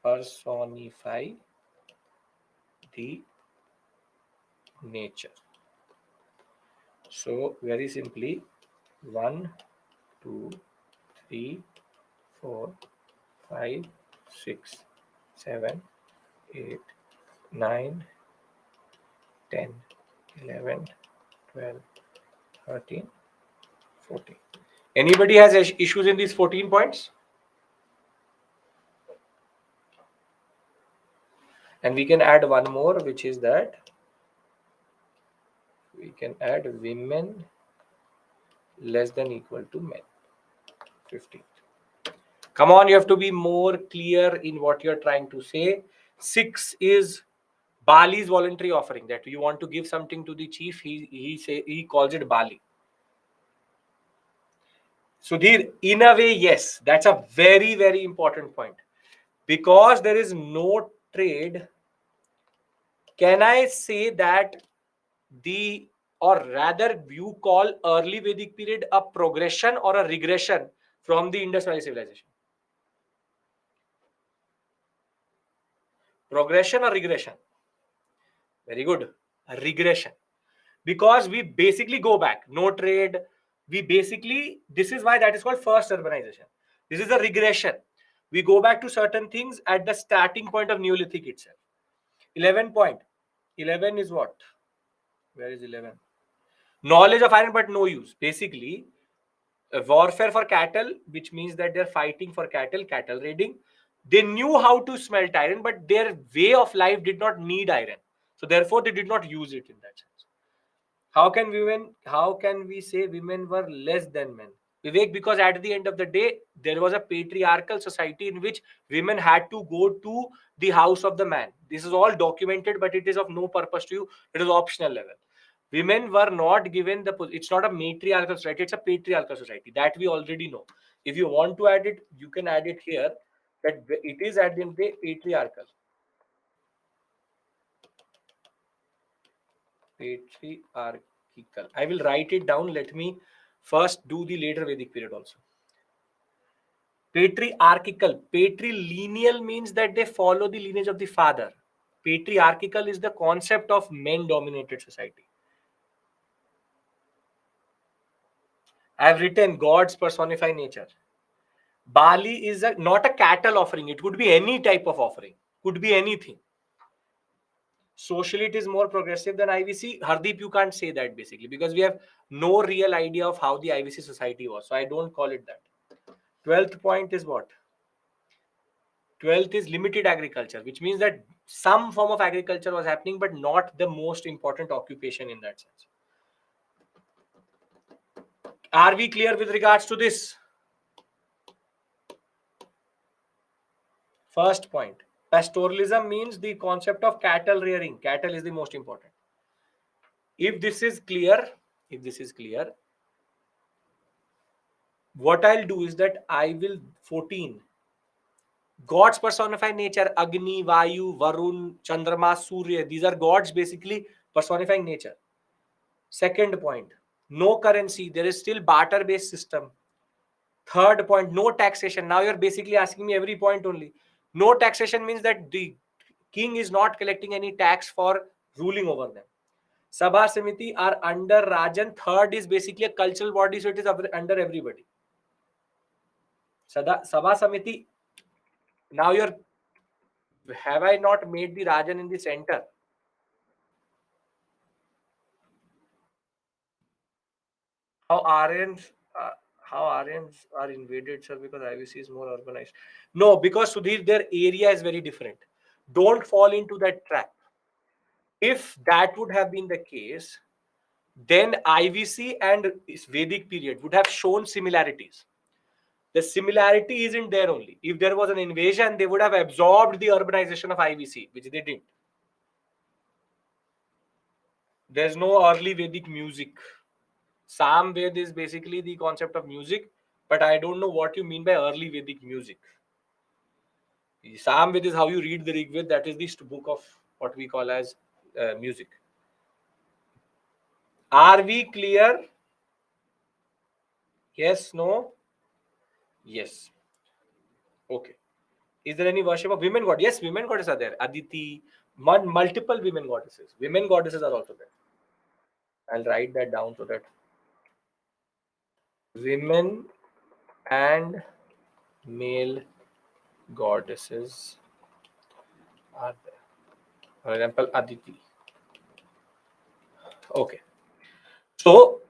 personify the nature. So very simply, 1, 2, 3, 4, 5, 6, 7, 8, 9, 10, 11, 12, 13, 14. Anybody has issues in these 14 points? And we can add one more, which is that we can add women less than equal to men. 15. Come on, you have to be more clear in what you're trying to say. 6 is Bali's voluntary offering, that you want to give something to the chief. He calls it Bali. Sudhir, in a way, yes, that's a very, very important point. Because there is no trade, can I say that the, or rather, you call early Vedic period a progression or a regression from the Indus Valley civilization? Progression or regression? Very good. A regression. because we basically go back, no trade. We basically, this is why that is called first urbanization. This is a regression. We go back to certain things at the starting point of Neolithic itself. 11 point. 11 is what? Where is 11? Knowledge of iron but no use. Basically, warfare for cattle, which means that they're fighting for cattle, cattle raiding. They knew how to smelt iron, but their way of life did not need iron. So therefore, they did not use it in that sense. How can we say women were less than men? Vivek, because at the end of the day, there was a patriarchal society in which women had to go to the house of the man. This is all documented, but it is of no purpose to you. It is optional level. Women were not given the, it's not a matriarchal society, it's a patriarchal society. That we already know. If you want to add it, you can add it here, that it is at the end of the day patriarchal. Patriarchal. I will write it down. Let me first do the later Vedic period also. Patriarchal. Patrilineal means that they follow the lineage of the father. Patriarchal is the concept of men dominated society. I have written gods personify nature. Bali is not a cattle offering. It could be any type of offering. Could be anything. Socially, it is more progressive than IVC. Hardeep, you can't say that basically because we have no real idea of how the IVC society was. So I don't call it that. 12th point is what? 12th is limited agriculture, which means that some form of agriculture was happening, but not the most important occupation in that sense. Are we clear with regards to this? First point. Pastoralism means the concept of cattle rearing. Cattle is the most important. If this is clear, what I'll do is that I will 14. Gods personify nature. Agni, Vayu, Varun, Chandrama, Surya. These are gods basically personifying nature. Second point, no currency. There is still barter based system. Third point, no taxation. Now you're basically asking me every point only. No taxation means that the king is not collecting any tax for ruling over them. Sabha Samiti are under Rajan. Third is basically a cultural body, so it is under everybody. Sabha Samiti. Now you're, have I not made the Rajan in the center? How Aryans, how Aryans are invaded, sir, because IVC is more urbanized. No, because Sudhir, their area is very different. Don't fall into that trap. If that would have been the case, then IVC and Vedic period would have shown similarities. The similarity isn't there only. If there was an invasion, they would have absorbed the urbanization of IVC, which they didn't. There's no early Vedic music. Sam Ved is basically the concept of music, but I don't know what you mean by early Vedic music. Sam Ved is how you read the Rig Ved. That is the book of what we call as music. Are we clear? Yes, no? Yes. Okay. Is there any worship of women god? Yes, women goddesses are there. Aditi, multiple women goddesses. Women goddesses are also there. I'll write that down so that women and male goddesses are there. For example, Aditi. Okay. So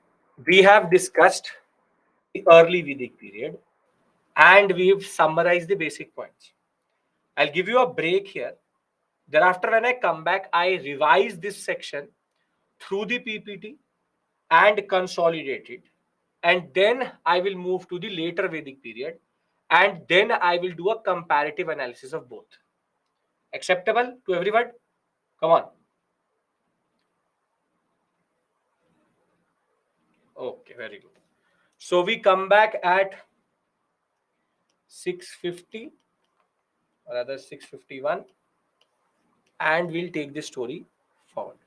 we have discussed the early Vedic period and we've summarized the basic points. I'll give you a break here. Thereafter, when I come back, I revise this section through the PPT and consolidate it. And then I will move to the later Vedic period. And then I will do a comparative analysis of both. Acceptable to everyone? Come on. Okay, very good. So we come back at 6:50 or rather 6:51 and we'll take this story forward.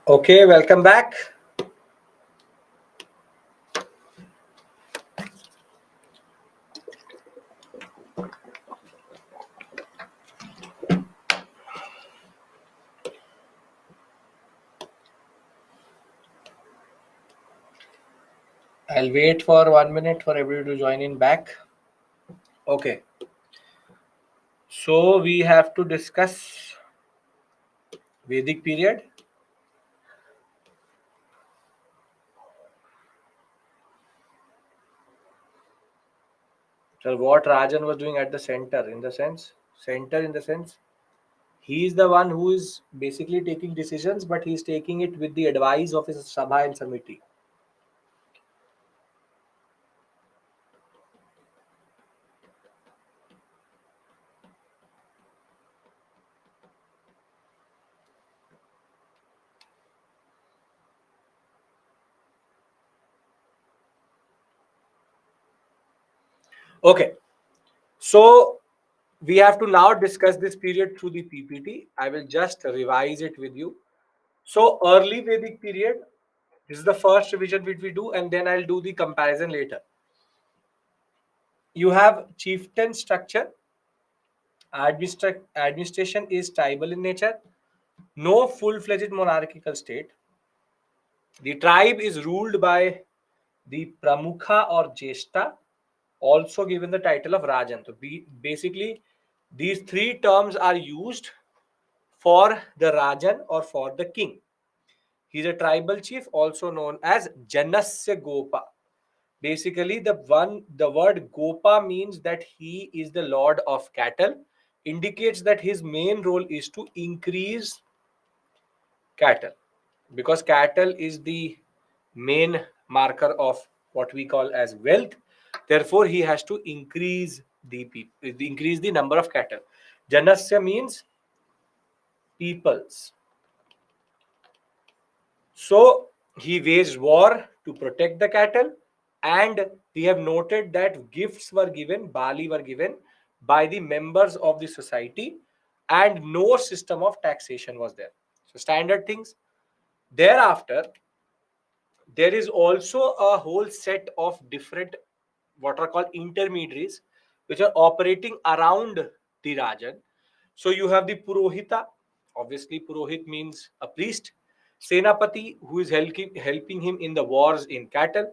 Okay, welcome back. I'll wait for 1 minute for everybody to join in back. Okay, so we have to discuss Vedic period. So what Rajan was doing at the center in the sense, he is the one who is basically taking decisions, but he's taking it with the advice of his Sabha and Samiti. Okay, so we have to now discuss this period through the PPT. I will just revise it with you. So early Vedic period, this is the first revision which we do, and then I'll do the comparison later. You have chieftain structure. Administration is tribal in nature. No full-fledged monarchical state. The tribe is ruled by the Pramukha or Jeshta, also given the title of Rajan. So basically, these three terms are used for the Rajan or for the king. He's a tribal chief, also known as Janasya Gopa. Basically, the word Gopa means that he is the lord of cattle, indicates that his main role is to increase cattle, because cattle is the main marker of what we call as wealth. Therefore, he has to increase the number of cattle. Janasya means peoples. So he waged war to protect the cattle, and we have noted that gifts were given, bali were given by the members of the society, and no system of taxation was there. So standard things. Thereafter, there is also a whole set of different what are called intermediaries which are operating around the Rajan. So you have the Purohita. Obviously, Purohit means a priest. Senapati, who is helping him in the wars in cattle.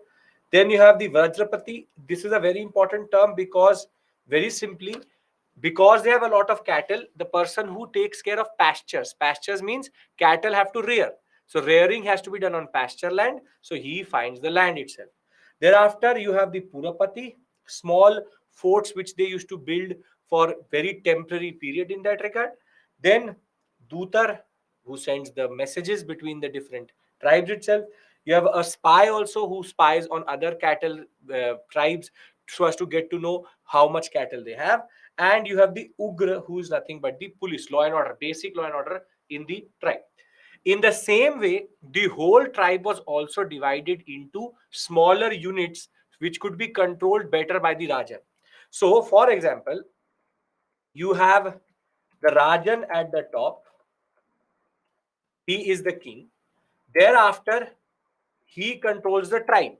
Then you have the Vrajapati. This is a very important term because, very simply, because they have a lot of cattle, the person who takes care of pastures means cattle have to rear. So rearing has to be done on pasture land. So he finds the land itself. Thereafter, you have the Purapati, small forts which they used to build for very temporary period in that regard. Then Dutar, who sends the messages between the different tribes itself. You have a spy also who spies on other cattle tribes so as to get to know how much cattle they have. And you have the Ugra, who is nothing but the police, law and order, basic law and order in the tribe. In the same way, the whole tribe was also divided into smaller units which could be controlled better by the Rajan. So, for example, you have the Rajan at the top, he is the king. Thereafter, he controls the tribe.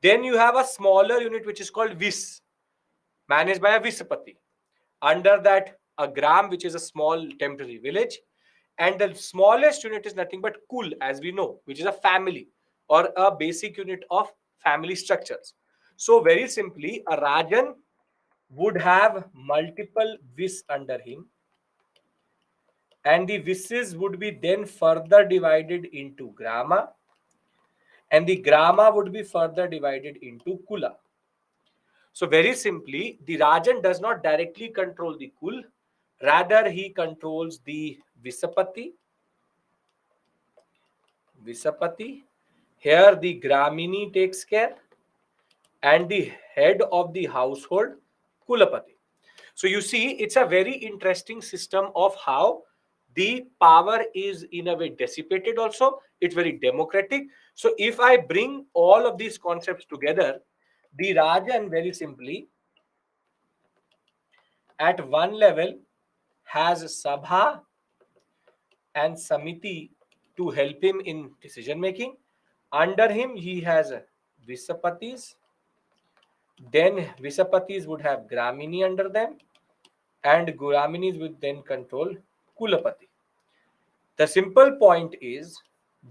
Then you have a smaller unit which is called Vis, managed by a Visapati. Under that, a gram, which is a small temporary village. And the smallest unit is nothing but Kul, as we know, which is a family or a basic unit of family structures. So, very simply, a Rajan would have multiple Vis under him, and the Vises would be then further divided into Grama, and the Grama would be further divided into Kula. So very simply, the Rajan does not directly control the Kul, rather he controls the Visapati. Visapati. Here the Gramini takes care, and the head of the household, Kulapati. So you see, it's a very interesting system of how the power is in a way dissipated also. It's very democratic. So if I bring all of these concepts together, the Rajan very simply at one level has Sabha and Samiti to help him in decision making. Under him, he has Visapatis. Then Visapatis would have Gramini under them, and Guraminis would then control Kulapati. The simple point is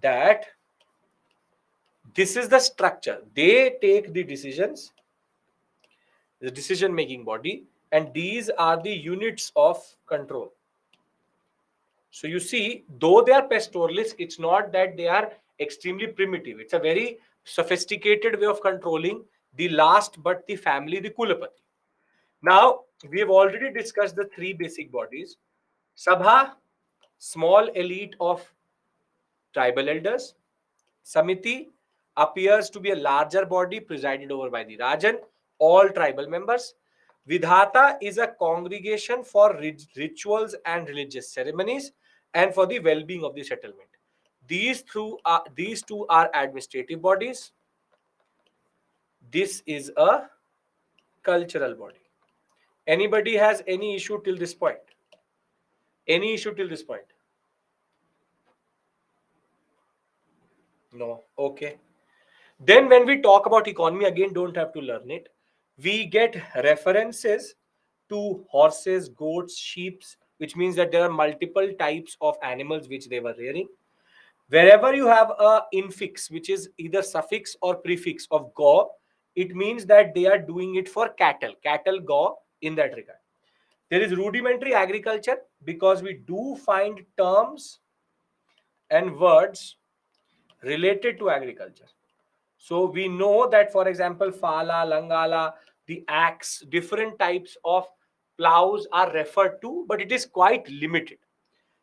that this is the structure. They take the decisions, the decision making body, and these are the units of control. So you see, though they are pastoralists, it's not that they are extremely primitive. It's a very sophisticated way of controlling the last but the family, the Kulapati. Now, we have already discussed the three basic bodies. Sabha, small elite of tribal elders. Samiti appears to be a larger body presided over by the Rajan, all tribal members. Vidhata is a congregation for rituals and religious ceremonies and for the well-being of the settlement. These two are administrative bodies. This is a cultural body. Anybody has any issue till this point? Any issue till this point? No. Okay. Then when we talk about economy, again, don't have to learn it. We get references to horses, goats, sheep, which means that there are multiple types of animals which they were rearing. Wherever you have a infix, which is either suffix or prefix of go, it means that they are doing it for cattle go in that regard. There is rudimentary agriculture because we do find terms and words related to agriculture. So we know that, for example, Fala, Langala, the axe, different types of plows are referred to, but it is quite limited.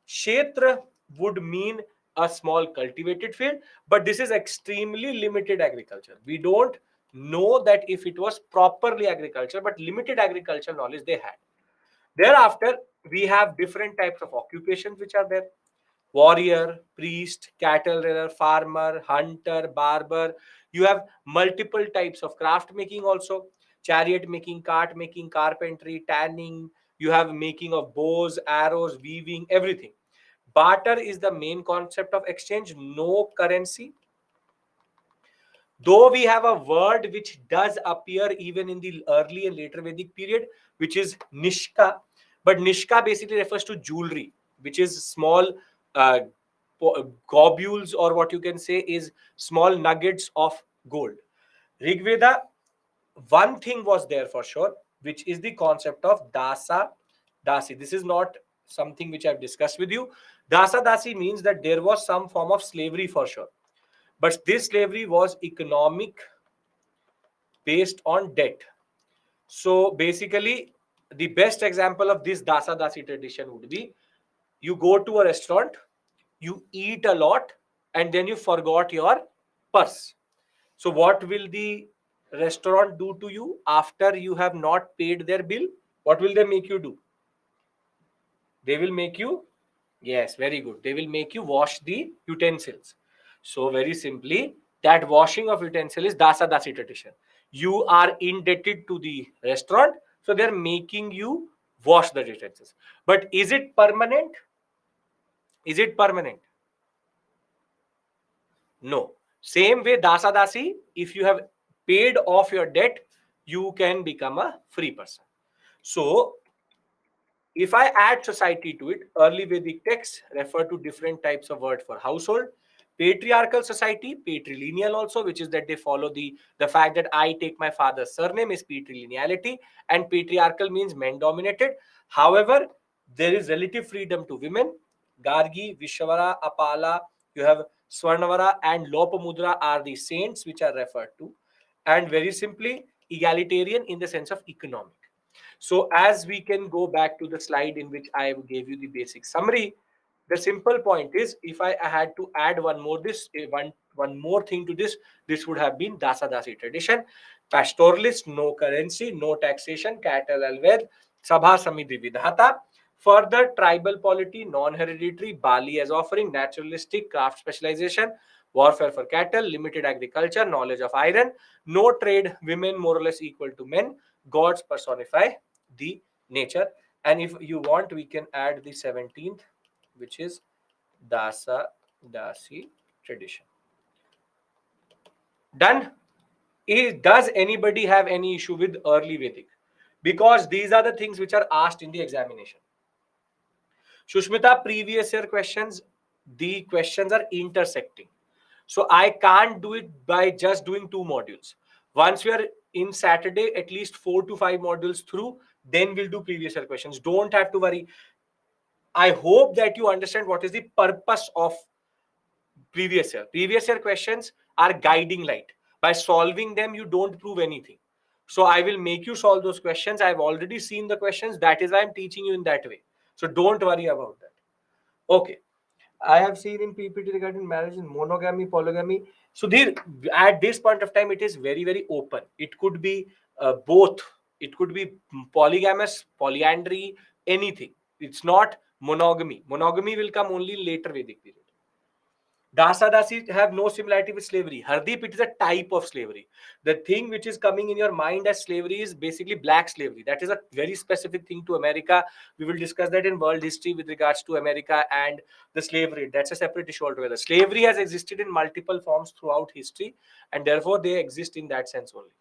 Kshetra would mean a small cultivated field, but this is extremely limited agriculture. We don't know that if it was properly agriculture, but limited agriculture knowledge they had. Thereafter, we have different types of occupations which are there: warrior, priest, cattle rearer, farmer, hunter, barber. You have multiple types of craft making also: chariot making, cart making, carpentry, tanning. You have making of bows, arrows, weaving, everything. Barter is the main concept of exchange, no currency. Though we have a word which does appear even in the early and later Vedic period, which is Nishka, but Nishka basically refers to jewelry, which is small uh, globules, or what you can say is small nuggets of gold. Rigveda, one thing was there for sure, which is the concept of Dasa Dasi. This is not something which I've discussed with you. Dasa Dasi means that there was some form of slavery for sure. But this slavery was economic based on debt. So basically, the best example of this Dasa Dasi tradition would be you go to a restaurant, you eat a lot, and then you forgot your purse. So, what will the restaurant do to you after you have not paid their bill? What will they make you do? They will make you, yes, very good. They will make you wash the utensils. So, very simply, that washing of utensil is Dasa Dasi tradition. You are indebted to the restaurant, so they're making you wash the utensils. But is it permanent? Is it permanent? No. Same way, Dasa Dasi, if you have paid off your debt, you can become a free person. So, if I add society to it, early Vedic texts refer to different types of word for household. Patriarchal society, patrilineal also, which is that they follow the fact that I take my father's surname is patrilineality, and patriarchal means men dominated. However, there is relative freedom to women. Gargi, Vishwara, Apala, you have Swarnavara and Lopamudra are the saints which are referred to. And very simply, egalitarian in the sense of economic. So as we can go back to the slide in which I gave you the basic summary, the simple point is, if I had to add one more thing to this, this would have been Dasa Dasi tradition. Pastoralist, no currency, no taxation, cattle alved, Sabha Samidhi Vidhata. Further, tribal polity, non-hereditary, Bali as offering, naturalistic, craft specialization, warfare for cattle, limited agriculture, knowledge of iron, no trade, women more or less equal to men, gods personify the nature. And if you want, we can add the 17th, which is Dasa Dasi tradition. Done. Does anybody have any issue with early Vedic? Because these are the things which are asked in the examination. Shushmita, previous year questions, the questions are intersecting. So I can't do it by just doing two modules. Once we are in Saturday, at least 4 to 5 modules through, then we'll do previous year questions. Don't have to worry. I hope that you understand what is the purpose of previous year. Previous year questions are guiding light. By solving them, you don't prove anything. So I will make you solve those questions. I've already seen the questions. That is why I'm teaching you in that way. So don't worry about that. Okay. I have seen in PPT regarding marriage in monogamy, polygamy. So there, at this point of time, it is very, very open. It could be both. It could be polygamous, polyandry, anything. It's not monogamy. Monogamy will come only later Vedic period. Dasa Dasi have no similarity with slavery. Hardeep, it is a type of slavery. The thing which is coming in your mind as slavery is basically black slavery. That is a very specific thing to America. We will discuss that in world history with regards to America and the slavery. That's a separate issue altogether. Slavery has existed in multiple forms throughout history, and therefore they exist in that sense only.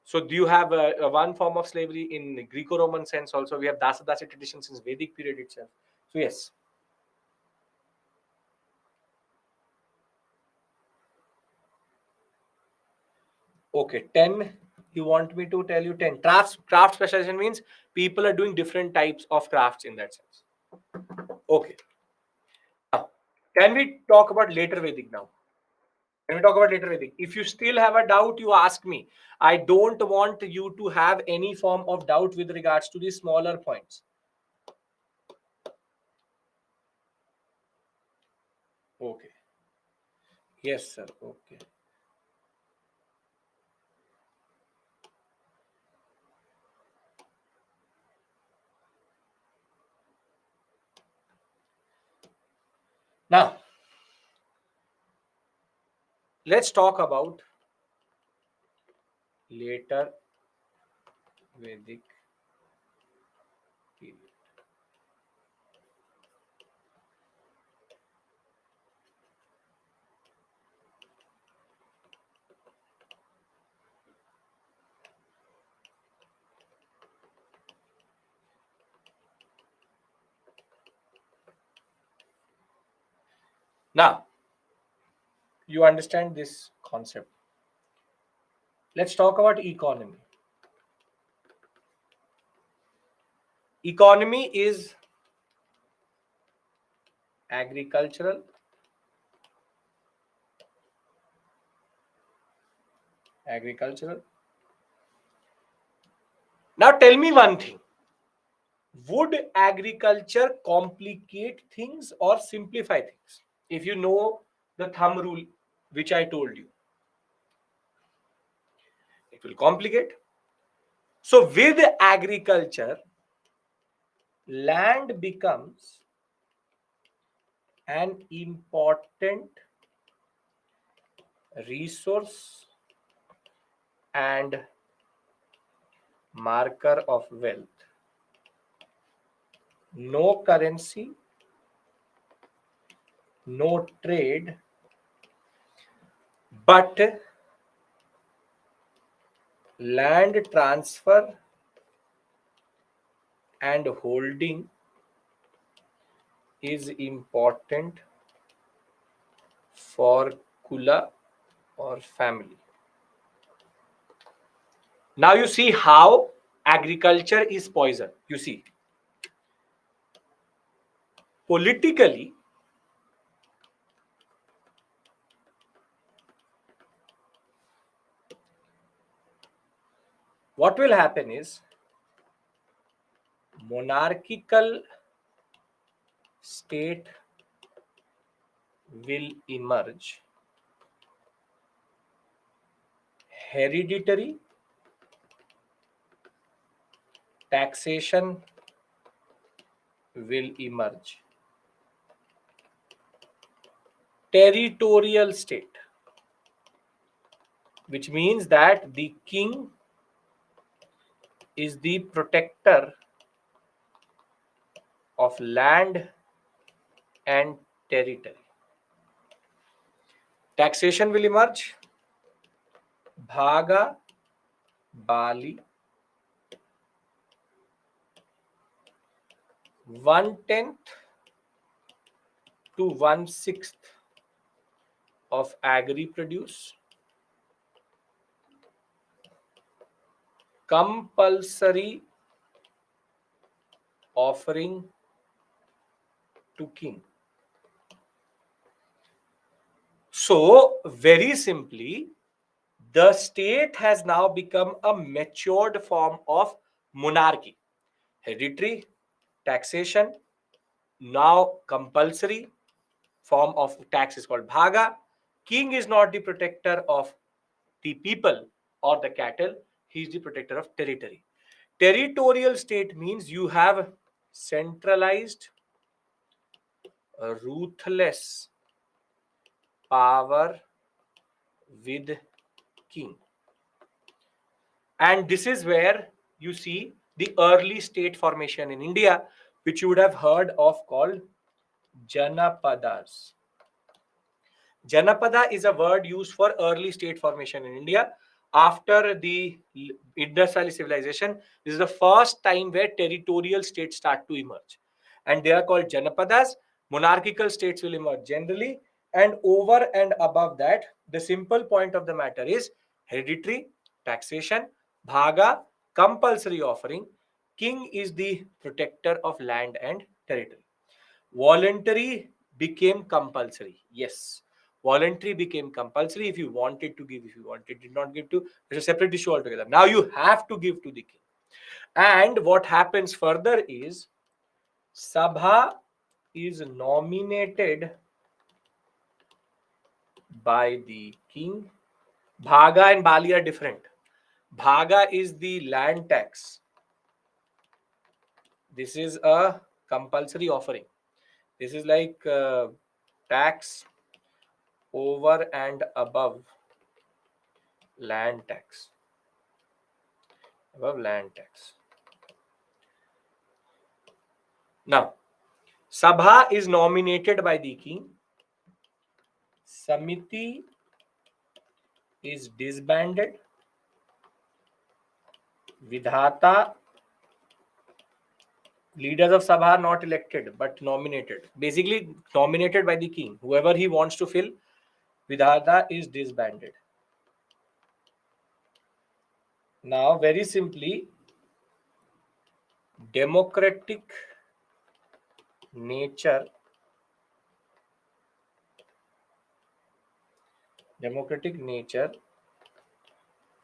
So do you have one form of slavery in Greco-Roman sense also? We have Dasa Dasi tradition since Vedic period itself. So yes. Okay, 10. You want me to tell you 10? Craft specialization means people are doing different types of crafts in that sense. Okay. Now, can we talk about later Vedic now? Can we talk about later Vedic? If you still have a doubt, you ask me. I don't want you to have any form of doubt with regards to the smaller points. Okay. Yes, sir. Okay. Now, let's talk about later Vedic period. Now, you understand this concept. Let's talk about economy. Economy is agricultural, agricultural. Now tell me one thing. Would agriculture complicate things or simplify things? If you know the thumb rule which I told you, it will complicate. So with agriculture, land becomes an important resource and marker of wealth. No currency, no trade, but land transfer and holding is important for kula or family. Now you see how agriculture is poison. You see, politically, what will happen is monarchical state will emerge, hereditary taxation will emerge, territorial state, which means that the king is the protector of land and territory. Taxation will emerge. Bhaga, Bali, 1/10 to 1/6 of agri produce. Compulsory offering to king. So, very simply, the state has now become a matured form of monarchy. Hereditary, taxation, now compulsory form of tax is called bhaga. King is not the protector of the people or the cattle, he is the protector of territory. Territorial state means you have centralized, ruthless power with king. And this is where you see the early state formation in India, which you would have heard of called Janapadas. Janapada is a word used for early state formation in India. After the Indus Valley civilization, this is the first time where territorial states start to emerge. And they are called Janapadas. Monarchical states will emerge generally. And over and above that, the simple point of the matter is hereditary, taxation, bhaga, compulsory offering. King is the protector of land and territory. Voluntary became compulsory. Yes, voluntary became compulsory. If you wanted to give, if you wanted did not give to, it's a separate issue altogether. Now you have to give to the king. And what happens further is Sabha is nominated by the king. Bhaga and Bali are different. Bhaga is the land tax. This is a compulsory offering. This is like tax over and above land tax. Above land tax. Now, Sabha is nominated by the king. Samiti is disbanded. Vidhata, leaders of Sabha are not elected but nominated. Basically, nominated by the king. Whoever he wants to fill, Vidhata is disbanded. Now, very simply, democratic nature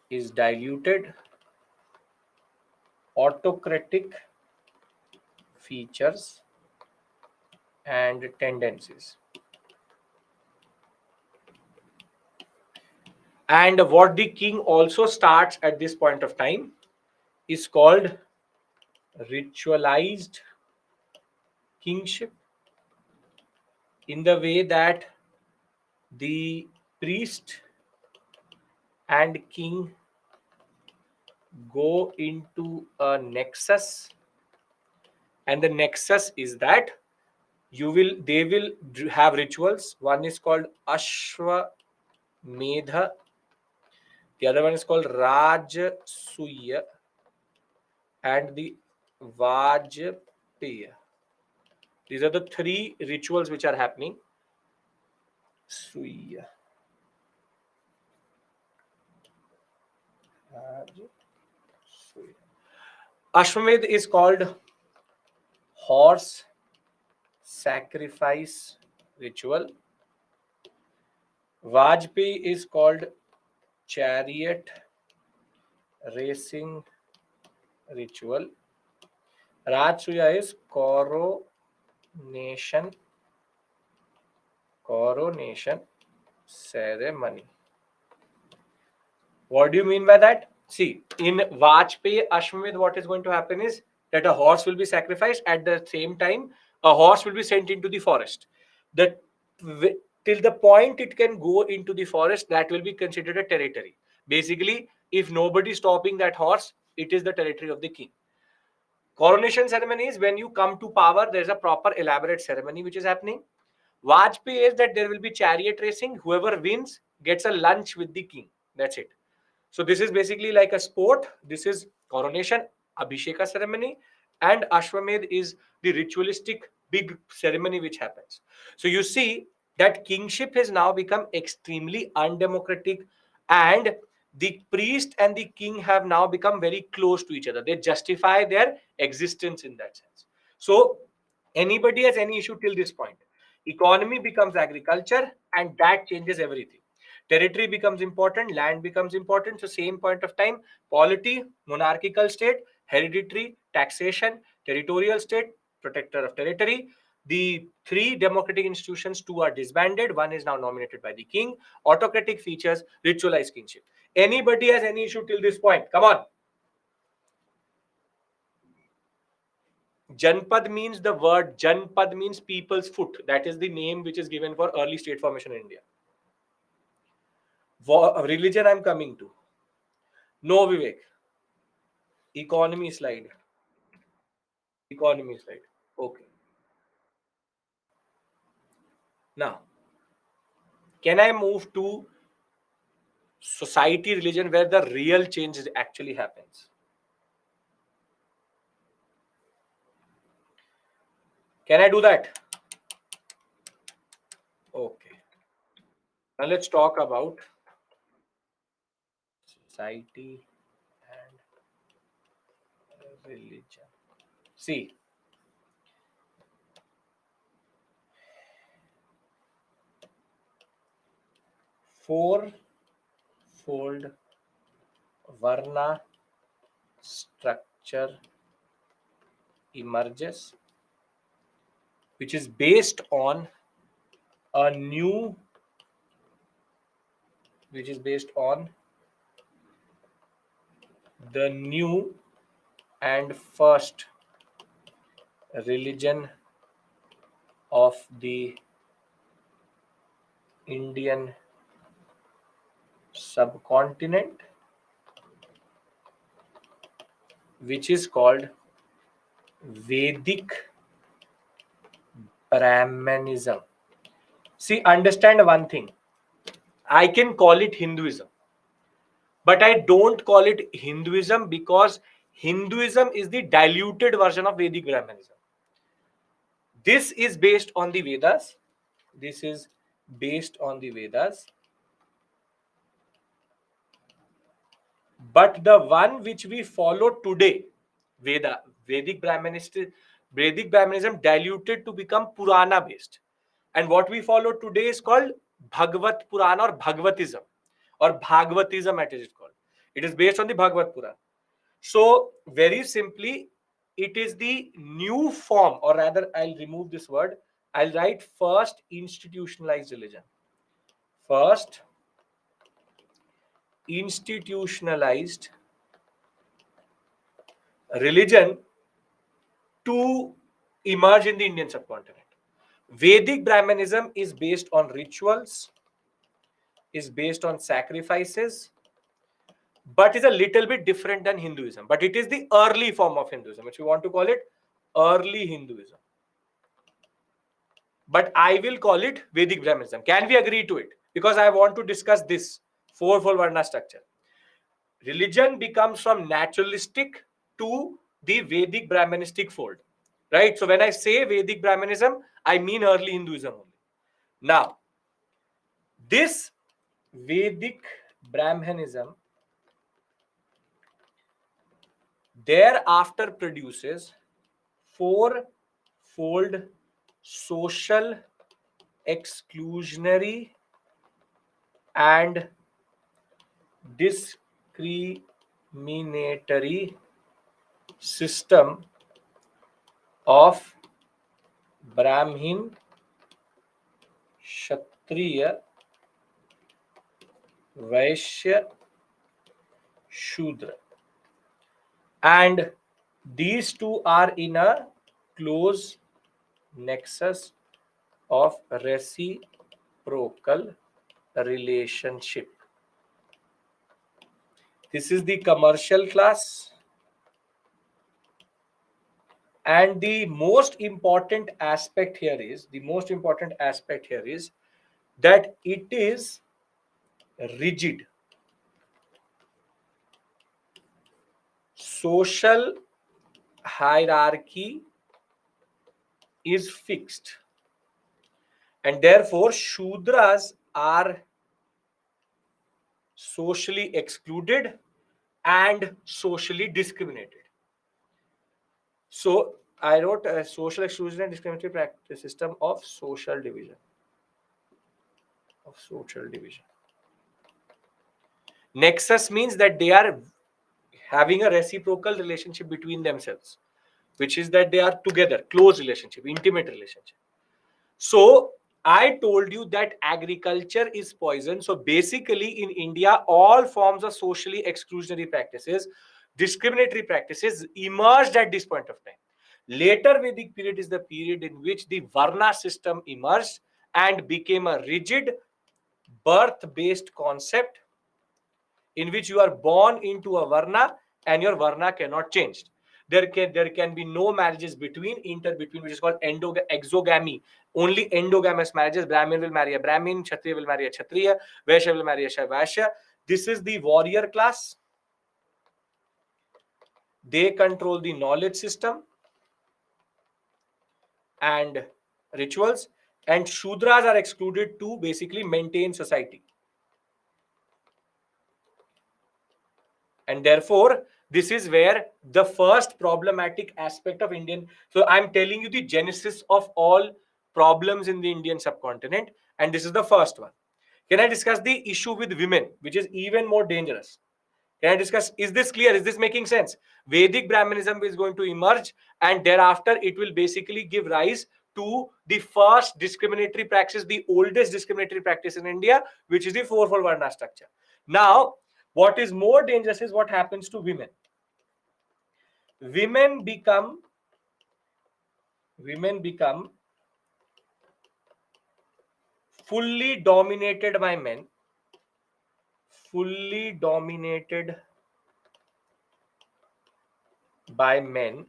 is diluted. Autocratic features and tendencies. And what the king also starts at this point of time is called ritualized kingship, in the way that the priest and king go into a nexus, and the nexus is that they will have rituals. One is called Ashwa Medha, the other one is called Rajasuya, and the Vajpaya. These are the three rituals which are happening. Suya. Ashwamedh is called horse sacrifice ritual. Vajpayee is called chariot racing ritual. Rajsuya is coronation ceremony. What do you mean by that? See, in Vajpayee Ashwamedh, what is going to happen is that a horse will be sacrificed. At the same time, a horse will be sent into the forest. The till the point it can go into the forest, that will be considered a territory. Basically, if nobody is stopping that horse, it is the territory of the king. Coronation ceremony is when you come to power. There is a proper elaborate ceremony which is happening. Vajpayee is that there will be chariot racing. Whoever wins gets a lunch with the king. That's it. So this is basically like a sport. This is coronation, Abhisheka ceremony, and Ashwamedh is the ritualistic big ceremony which happens. So you see that kingship has now become extremely undemocratic, and the priest and the king have now become very close to each other. They justify their existence in that sense. So anybody has any issue till this point. Economy becomes agriculture, and that changes everything. Territory becomes important, land becomes important. So same point of time, polity, monarchical state, hereditary, taxation, territorial state, protector of territory. The three democratic institutions, two are disbanded, one is now nominated by the king. Autocratic features, ritualized kingship. Anybody has any issue till this point? Come on. Janpad means, the word Janpad means people's foot. That is the name which is given for early state formation in India. Religion I'm coming to. No, Vivek. Economy slide. Economy slide. Okay. Now, can I move to society religion where the real change actually happens? Can I do that? Okay. Now let's talk about society and religion. See, four-fold Varna structure emerges, which is based on a new, which is based on the new and first religion of the Indian subcontinent, which is called Vedic Brahmanism. See, understand one thing. I can call it Hinduism, but I don't call it Hinduism because Hinduism is the diluted version of Vedic Brahmanism. This is based on the Vedas. This is based on the Vedas. But the one which we follow today, Vedic Brahmanism diluted to become Purana based. And what we follow today is called Bhagavad Purana or Bhagavatism, or Bhagavatism as it is called. It is based on the Bhagavad Purana. So, very simply, it is the new form, or rather, I'll remove this word. I'll write first institutionalized religion. First institutionalized religion to emerge in the Indian subcontinent. Vedic Brahmanism is based on rituals, is based on sacrifices, but is a little bit different than Hinduism. But it is the early form of Hinduism, if you want to call it early Hinduism. But I will call it Vedic Brahmanism. Can we agree to it? Because I want to discuss this fourfold Varna structure. Religion becomes from naturalistic to the Vedic Brahmanistic fold. Right? So when I say Vedic Brahmanism, I mean early Hinduism only. Now, this Vedic Brahmanism thereafter produces four-fold social exclusionary and discriminatory system of Brahmin, Kshatriya, Vaishya, Shudra. And these two are in a close nexus of reciprocal relationship. This is the commercial class, And the most important aspect here is that it is rigid. Social hierarchy is fixed, and therefore Shudras are socially excluded and socially discriminated. So I wrote a social exclusion and discriminatory practice system of social division. Nexus means that they are having a reciprocal relationship between themselves, which is that they are together, close relationship, intimate relationship. So I told you that agriculture is poison. So basically in India, all forms of socially exclusionary practices, discriminatory practices emerged at this point of time. Later Vedic period is the period in which the Varna system emerged and became a rigid birth-based concept in which you are born into a Varna and your Varna cannot change. There can be no marriages between which is called exogamy. Only endogamous marriages. Brahmin will marry a Brahmin, Kshatriya will marry a Kshatriya, Vaishya will marry a Vaishya. This is the warrior class. They control the knowledge system and rituals, and Shudras are excluded to basically maintain society. And therefore this is where the first problematic aspect of Indian. So I'm telling you the genesis of all problems in the Indian subcontinent, and this is the first one. Can I discuss the issue with women, which is even more dangerous? Can I discuss? Is this clear? Is this making sense? Vedic Brahmanism is going to emerge, and thereafter it will basically give rise to the first discriminatory practice, the oldest discriminatory practice in India, which is the fourfold Varna structure. Now, what is more dangerous is what happens to women. Women become fully dominated by men, fully dominated by men,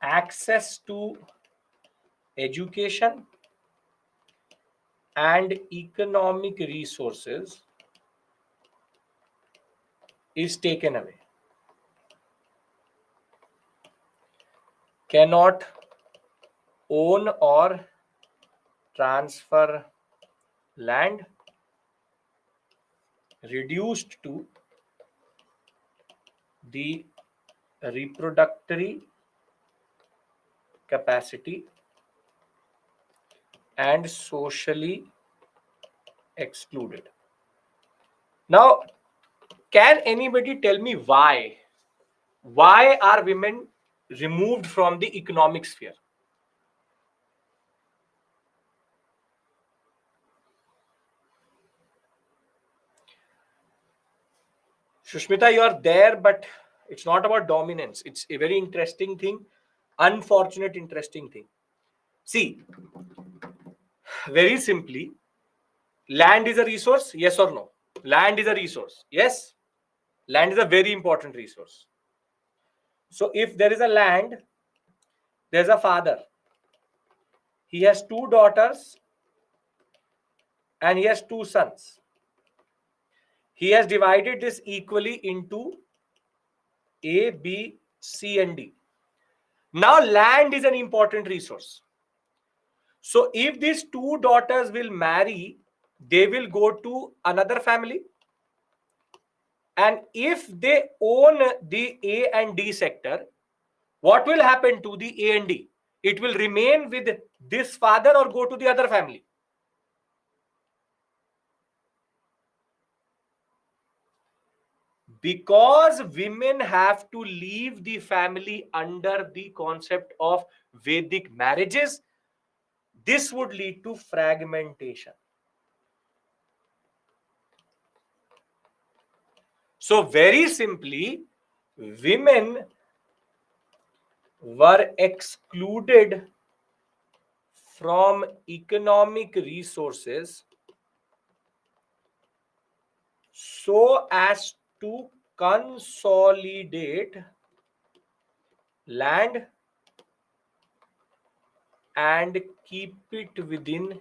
access to education and economic resources is taken away. Cannot own or transfer land, reduced to the reproductory capacity, and socially excluded. Now, can anybody tell me why? Why are women removed from the economic sphere? Shushmita, you are there, but it's not about dominance. It's a very interesting thing, unfortunate, interesting thing. See, very simply, land is a resource, yes or no? Land is a resource, yes? Land is a very important resource. So if there is a land, there's a father. He has two daughters and he has two sons. He has divided this equally into A, B, C, and D. Now, land is an important resource. So, if these two daughters will marry, they will go to another family. And if they own the A and D sector, what will happen to the A and D? It will remain with this father or go to the other family. Because women have to leave the family under the concept of Vedic marriages, this would lead to fragmentation. So, very simply, women were excluded from economic resources so as to consolidate land and keep it within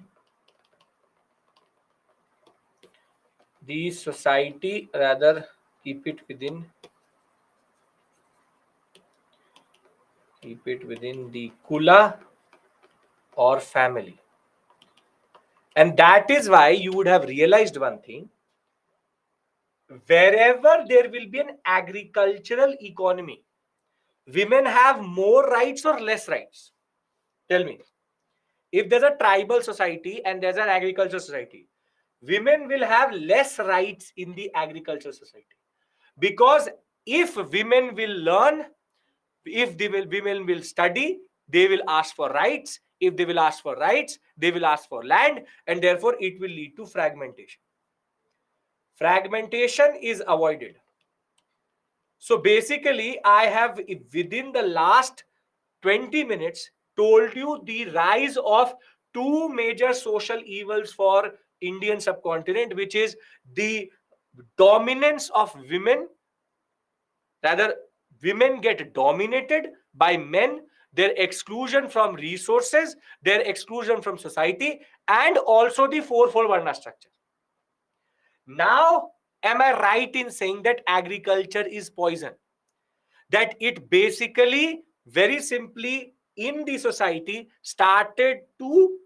the society, rather keep it within the kula or family. And that is why you would have realized one thing: wherever there will be an agricultural economy, women have more rights or less rights? Tell me. If there's a tribal society and there's an agricultural society, women will have less rights in the agricultural society. Because if women will learn, if women will study, they will ask for rights. If they will ask for rights, they will ask for land, and therefore it will lead to fragmentation. Fragmentation is avoided. So basically, I have within the last 20 minutes told you the rise of two major social evils for Indian subcontinent, which is the dominance of women, rather women get dominated by men, their exclusion from resources, their exclusion from society, and also the fourfold Varna structure. Now, am I right in saying that agriculture is poison? That it basically, very simply, in the society started to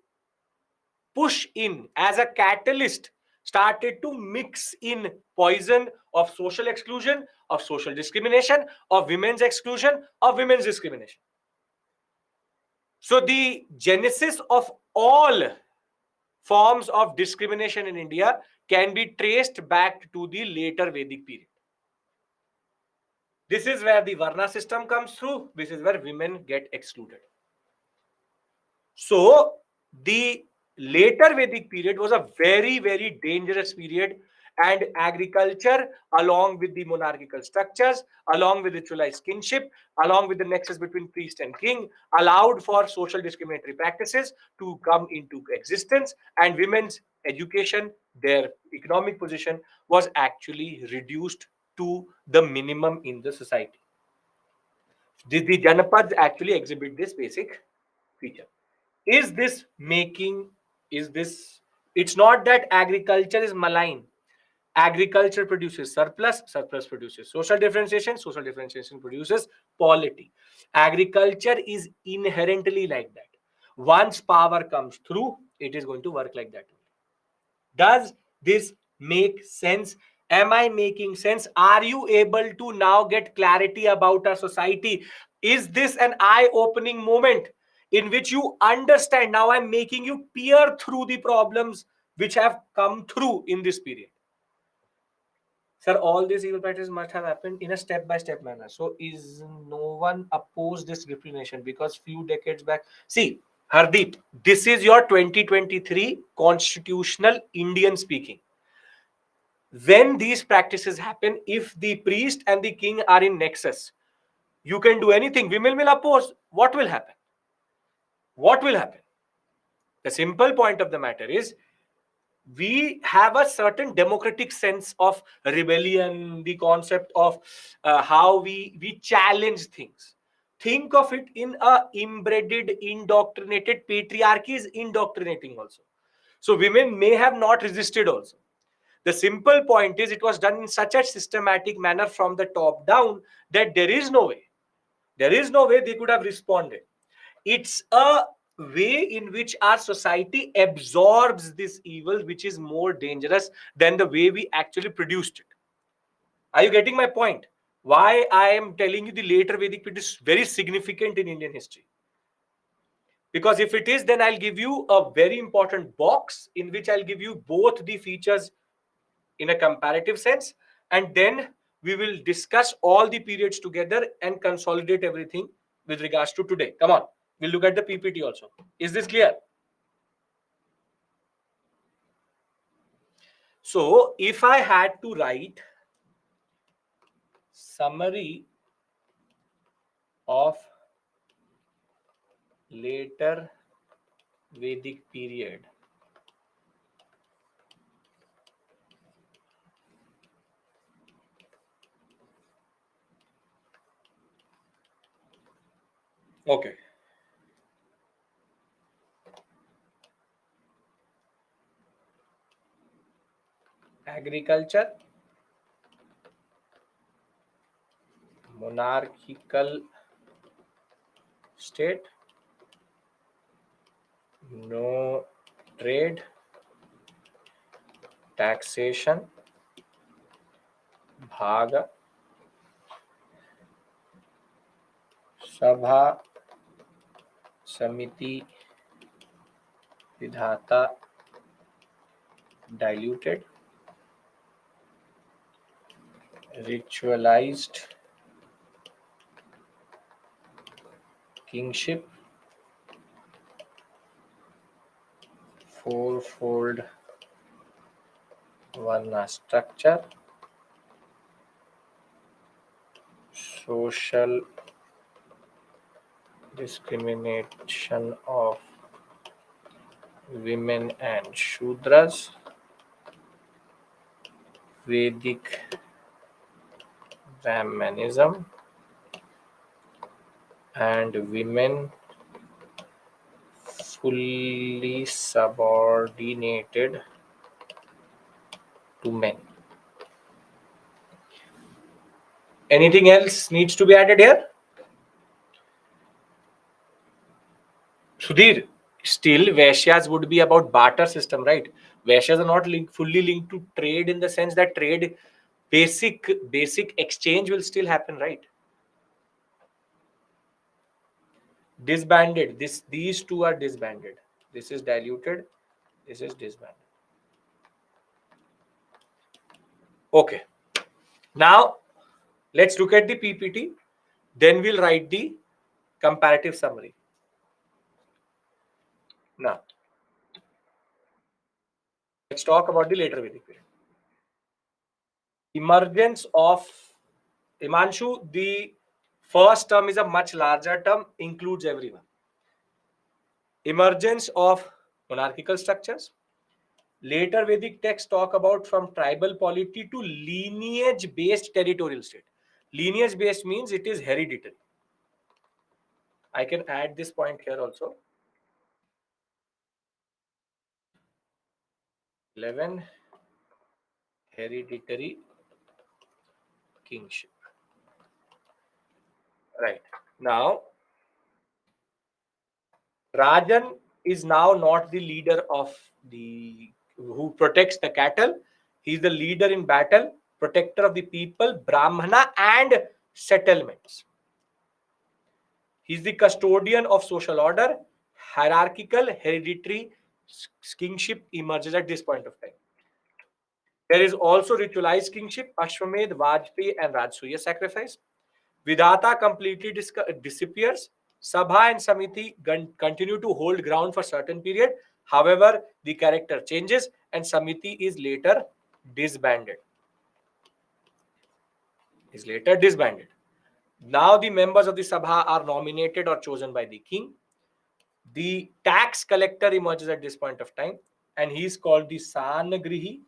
push in as a catalyst, started to mix in poison of social exclusion, of social discrimination, of women's exclusion, of women's discrimination. So the genesis of all forms of discrimination in India can be traced back to the later Vedic period. This is where the Varna system comes through. This is where women get excluded. So the later Vedic period was a very, very dangerous period, and agriculture, along with the monarchical structures, along with ritualized kinship, along with the nexus between priest and king, allowed for social discriminatory practices to come into existence, and women's education, their economic position, was actually reduced to the minimum in the society. The Janapads actually exhibit this basic feature. Is this making, is this, it's not that agriculture is malign. Agriculture produces surplus, surplus produces social differentiation produces polity. Agriculture is inherently like that. Once power comes through, it is going to work like that. Does this make sense? Am I making sense? Are you able to now get clarity about our society? Is this an eye-opening moment in which you understand? Now I'm making you peer through the problems which have come through in this period. Sir, all these evil practices must have happened in a step-by-step manner. So is no one opposed this discrimination? Because few decades back, see, Hardeep, this is your 2023 constitutional Indian speaking. When these practices happen, if the priest and the king are in nexus, you can do anything. Women will oppose. What will happen? What will happen? The simple point of the matter is, we have a certain democratic sense of rebellion, the concept of how we challenge things. Think of it in a embedded, indoctrinated patriarchy is indoctrinating also. So women may have not resisted also. The simple point is, it was done in such a systematic manner from the top down that there is no way they could have responded. It's a way in which our society absorbs this evil, which is more dangerous than the way we actually produced it. Are you getting my point? Why I am telling you the later Vedic period is very significant in Indian history? Because if it is, then I'll give you a very important box in which I'll give you both the features in a comparative sense, and then we will discuss all the periods together and consolidate everything with regards to today. Come on, we'll look at the PPT also. Is this clear? So if I had to write summary of later Vedic period, Okay. Agriculture, monarchical state, no trade, taxation, भाग, सभा, समिति, विधाता, diluted, ritualized kingship, fourfold varna structure, social discrimination of women and Shudras, Vedic Brahmanism, and women fully subordinated to men. Anything else needs to be added here? Sudhir, still Vaishyas would be about barter system, right? Vaishyas are not fully linked to trade in the sense that trade basic exchange will still happen, right? Disbanded. These two are disbanded. This is diluted. This is disbanded. Okay. Now let's look at the PPT. Then we'll write the comparative summary. Now let's talk about the later Vedic period. Emergence of Imanshu. The first term is a much larger term, includes everyone. Emergence of monarchical structures. Later Vedic texts talk about from tribal polity to lineage based territorial state. Lineage based means it is hereditary. I can add this point here also. 11, hereditary kingship. Right. Now, Rajan is now not the leader of the who protects the cattle. He is the leader in battle, protector of the people, Brahmana, and settlements. He is the custodian of social order. Hierarchical, hereditary kingship emerges at this point of time. There is also ritualized kingship, Ashwamedh, Vajpayee, and Rajsuya sacrifice. Vidhata completely disappears. Sabha and Samiti continue to hold ground for certain period. However, the character changes and Samiti is later disbanded. Now the members of the Sabha are nominated or chosen by the king. The tax collector emerges at this point of time and he is called the Sanagrihi.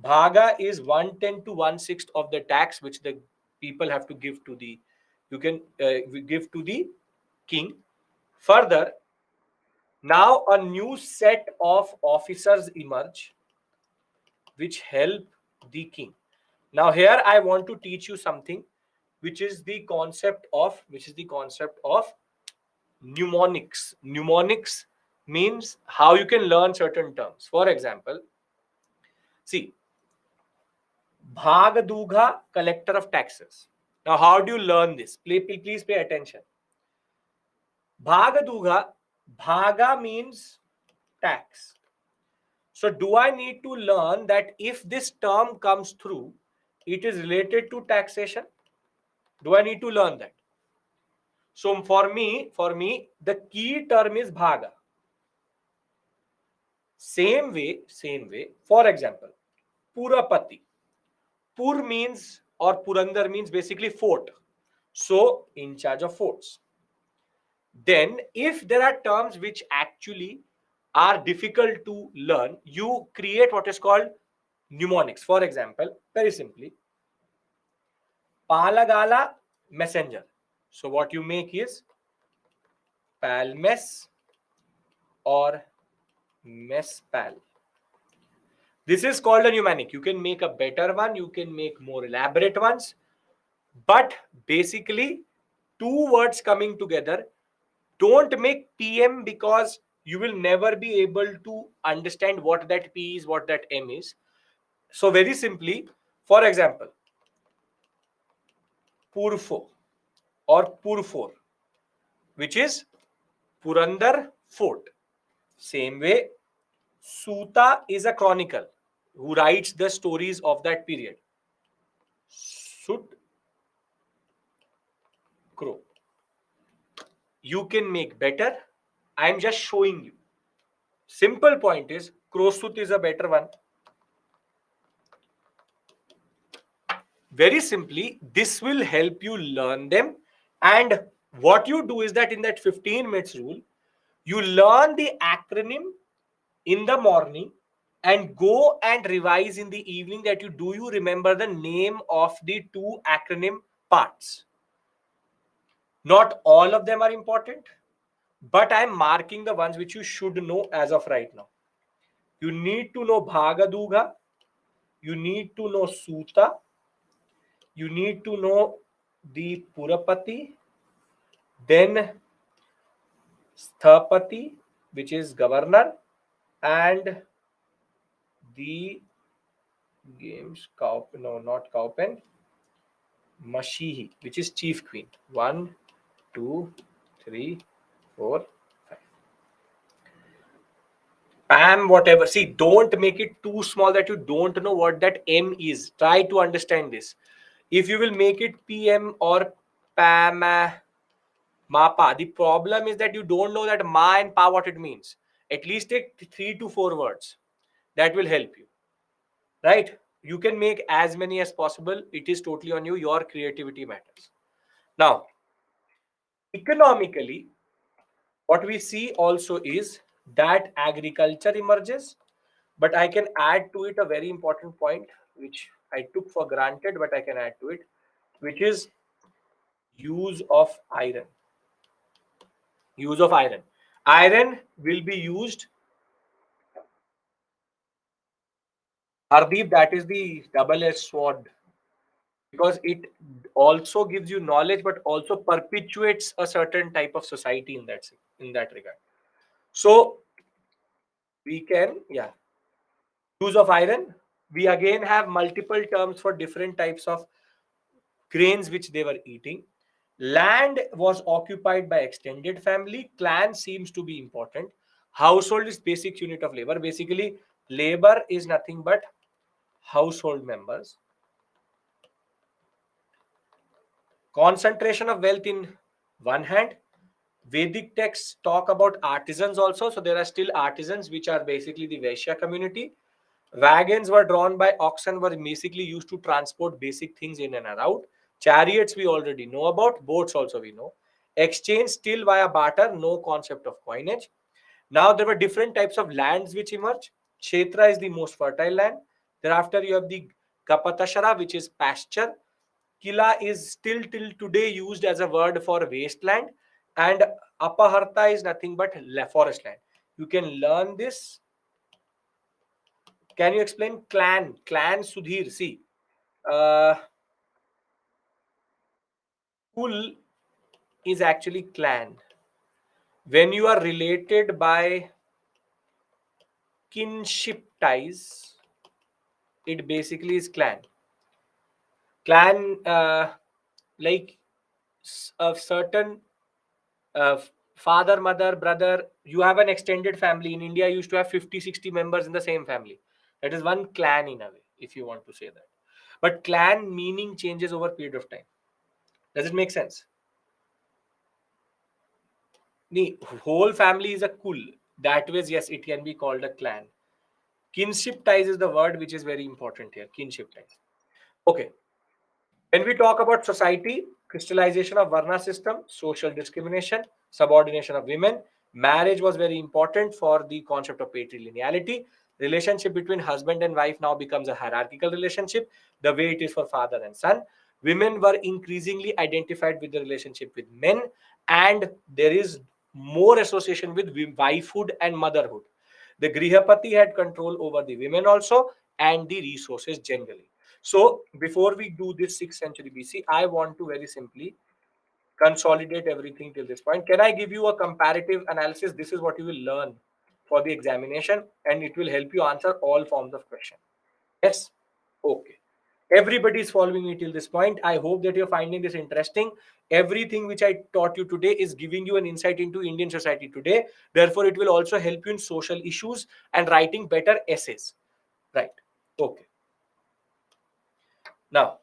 Bhaga is 1/10 to 1/6 of the tax which the people have to give to the give to the king. Further, now a new set of officers emerge which help the king. Now here I want to teach you something which is the concept of mnemonics. Mnemonics means how you can learn certain terms. For example, see, Bhagadugha, collector of taxes. Now, how do you learn this? Please pay attention. Bhagadugha, Bhaga means tax. So, do I need to learn that if this term comes through, it is related to taxation? Do I need to learn that? So, the key term is Bhaga. Same way. For example, Purapati. Pur means or Purandar means basically fort. So, in charge of forts. Then, if there are terms which actually are difficult to learn, you create what is called mnemonics. For example, very simply, Palagala messenger. So, what you make is palmes or mess pal. This is called a mnemonic. You can make a better one, you can make more elaborate ones, but basically, two words coming together. Don't make PM because you will never be able to understand what that P is, what that M is. So, very simply, for example, Purfo or Purfor, which is Purandar Fort. Same way, Suta is a chronicle who writes the stories of that period. Sut Crow. You can make better. I'm just showing you. Simple point is Krosut is a better one. Very simply, this will help you learn them. And what you do is that in that 15 minutes rule, you learn the acronym in the morning and go and revise in the evening that you remember the name of the two acronym parts. Not all of them are important, but I'm marking the ones which you should know as of right now. You need to know Bhagaduga, you need to know Suta, you need to know the Purapati, then Sthapati, which is governor, and the games cow, no, not cowpen, Mashihi, which is chief queen. One, two, three, four, Pam, whatever. See, don't make it too small that you don't know what that M is. Try to understand this. If you will make it PM or Pam, Mapa, the problem is that you don't know that Ma and Pa what it means. At least take 3 to 4 words. That will help you. Right? You can make as many as possible. It is totally on you. Your creativity matters. Now, economically, what we see also is that agriculture emerges, but I can add to it a very important point which I took for granted, but I can add to it, which is use of iron. Use of iron. Iron will be used, Hardeep, that is the double-edged sword, because it also gives you knowledge but also perpetuates a certain type of society in that regard. So we can, yeah, use of iron. We again have multiple terms for different types of grains which they were eating. Land was occupied by extended family. Clan seems to be important. Household is basic unit of labor. Basically, labor is nothing but household members. Concentration of wealth in one hand. Vedic texts talk about artisans also. So there are still artisans, which are basically the Vaishya community. Wagons were drawn by oxen, were basically used to transport basic things in and out. Chariots we already know about. Boats also we know. Exchange still via barter, no concept of coinage. Now there were different types of lands which emerge. Kshetra is the most fertile land. Thereafter you have the Kapatashara, which is pasture. Kila is still till today used as a word for wasteland. And Apaharta is nothing but forest land. You can learn this. Can you explain clan? Clan, Sudhir. See, uh, Kul is actually clan. When you are related by kinship ties, it basically is clan. Clan, like a certain uh, father, mother, brother, you have an extended family. In India, you used to have 50, 60 members in the same family. That is one clan in a way, if you want to say that. But clan meaning changes over period of time. Does it make sense? The whole family is a kul. That way, yes, it can be called a clan. Kinship ties is the word which is very important here. Kinship ties. Okay. When we talk about society, crystallization of Varna system, social discrimination, subordination of women, marriage was very important for the concept of patrilineality. Relationship between husband and wife now becomes a hierarchical relationship, the way it is for father and son. Women were increasingly identified with the relationship with men, and there is more association with wifehood and motherhood. The Grihapati had control over the women also and the resources generally. So before we do this 6th century BC, I want to very simply consolidate everything till this point. Can I give you a comparative analysis? This is what you will learn for the examination, and it will help you answer all forms of question. Yes? Okay. Everybody is following me till this point. I hope that you're finding this interesting. Everything which I taught you today is giving you an insight into Indian society today. Therefore, it will also help you in social issues and writing better essays. Right. Okay. Now,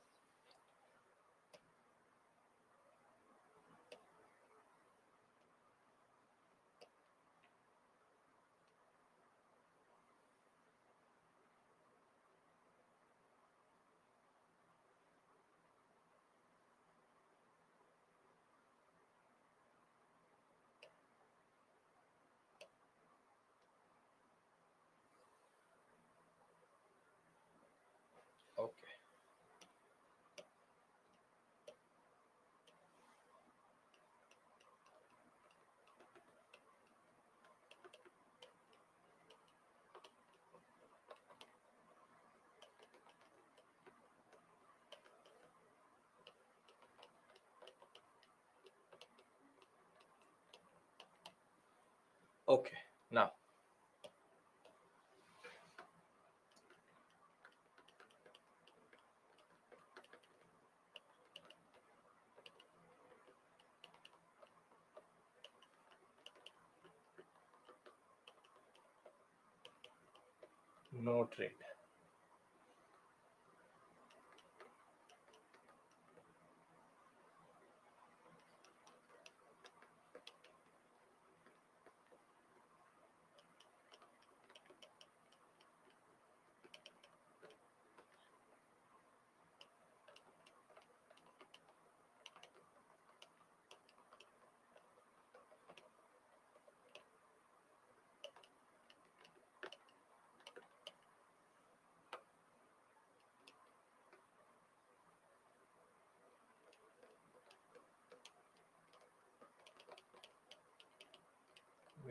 okay. Okay. Now, no trade.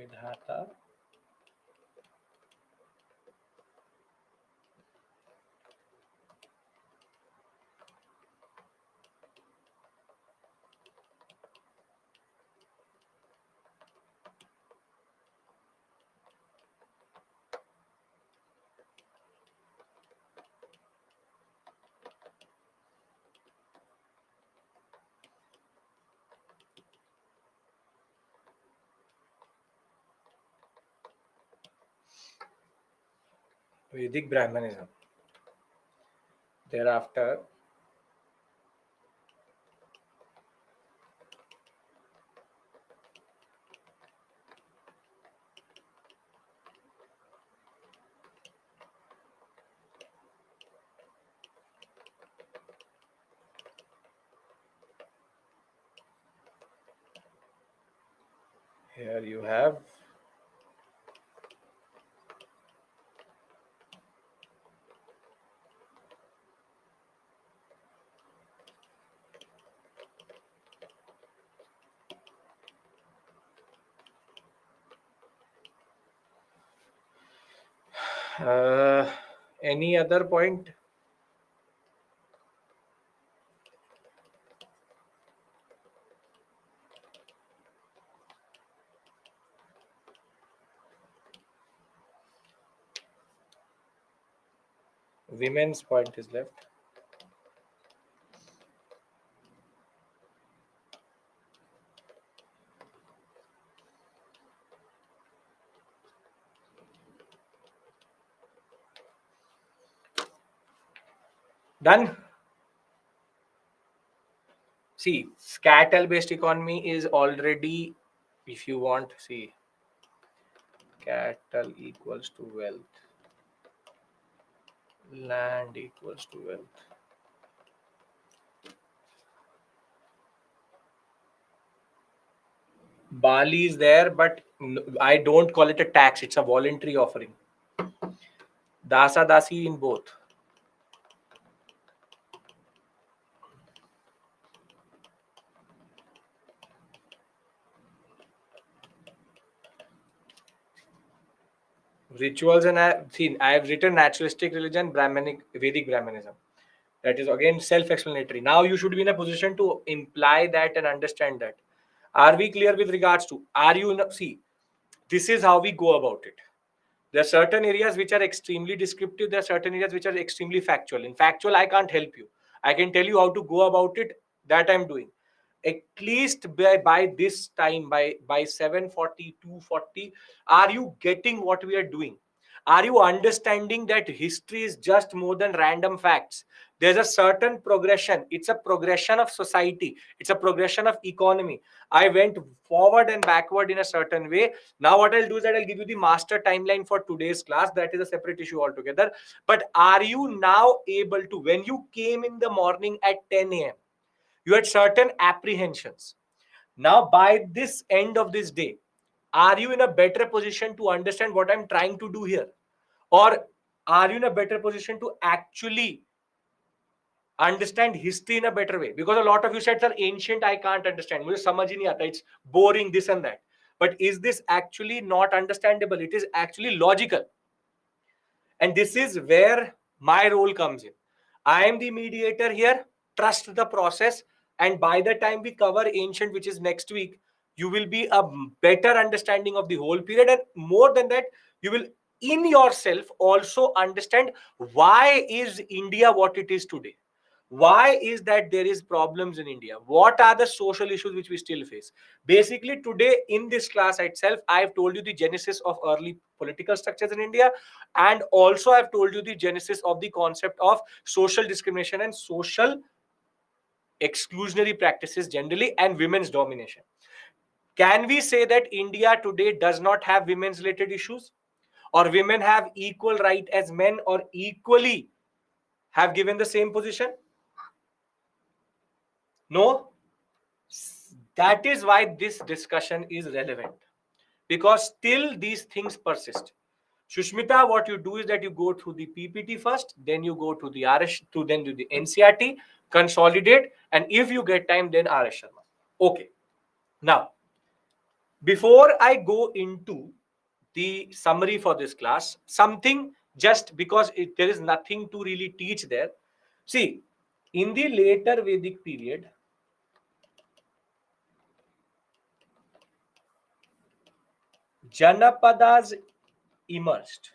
Vidhata. Vedic Brahmanism. Thereafter, here you have uh, any other point? Women's point is left. Done. See, cattle based economy is already, if you want, see, cattle equals to wealth, land equals to wealth. Bali is there, but I don't call it a tax, it's a voluntary offering. Dasa Dasi in both. Rituals, and I have written naturalistic religion, Brahmanic, Vedic Brahmanism. That is again self-explanatory. Now you should be in a position to imply that and understand that. Are we clear with regards to? Are you in see? This is how we go about it. There are certain areas which are extremely descriptive. There are certain areas which are extremely factual. In factual, I can't help you. I can tell you how to go about it. That I'm doing. At least by this time, by 7:40, 2:40, are you getting what we are doing? Are you understanding that history is just more than random facts? There's a certain progression. It's a progression of society. It's a progression of economy. I went forward and backward in a certain way. Now, what I'll do is that I'll give you the master timeline for today's class. That is a separate issue altogether. But are you now able to, when you came in the morning at 10 a.m., you had certain apprehensions. Now, by this end of this day, are you in a better position to understand what I'm trying to do here? Or are you in a better position to actually understand history in a better way? Because a lot of you said, sir, ancient I can't understand. मुझे समझ ही नहीं आता. It's boring, this and that. But is this actually not understandable? It is actually logical. And this is where my role comes in. I am the mediator here. Trust the process. And by the time we cover ancient, which is next week, you will be a better understanding of the whole period. And more than that, you will in yourself also understand why is India what it is today. Why is that there is problems in India? What are the social issues which we still face? Basically, today in this class itself, I've told you the genesis of early political structures in India, and also I've told you the genesis of the concept of social discrimination and social exclusionary practices generally and women's domination. Can we say that India today does not have women's related issues, or women have equal right as men, or equally have given the same position? No. That is why this discussion is relevant, because still these things persist. Shushmita, what you do is that you go through the PPT first, then you go to the RS, to then do the NCRT, consolidate, and if you get time, then RS Sharma. Okay. Now, before I go into the summary for this class, something, just because there is nothing to really teach there. See, in the later Vedic period, Janapadas emerged,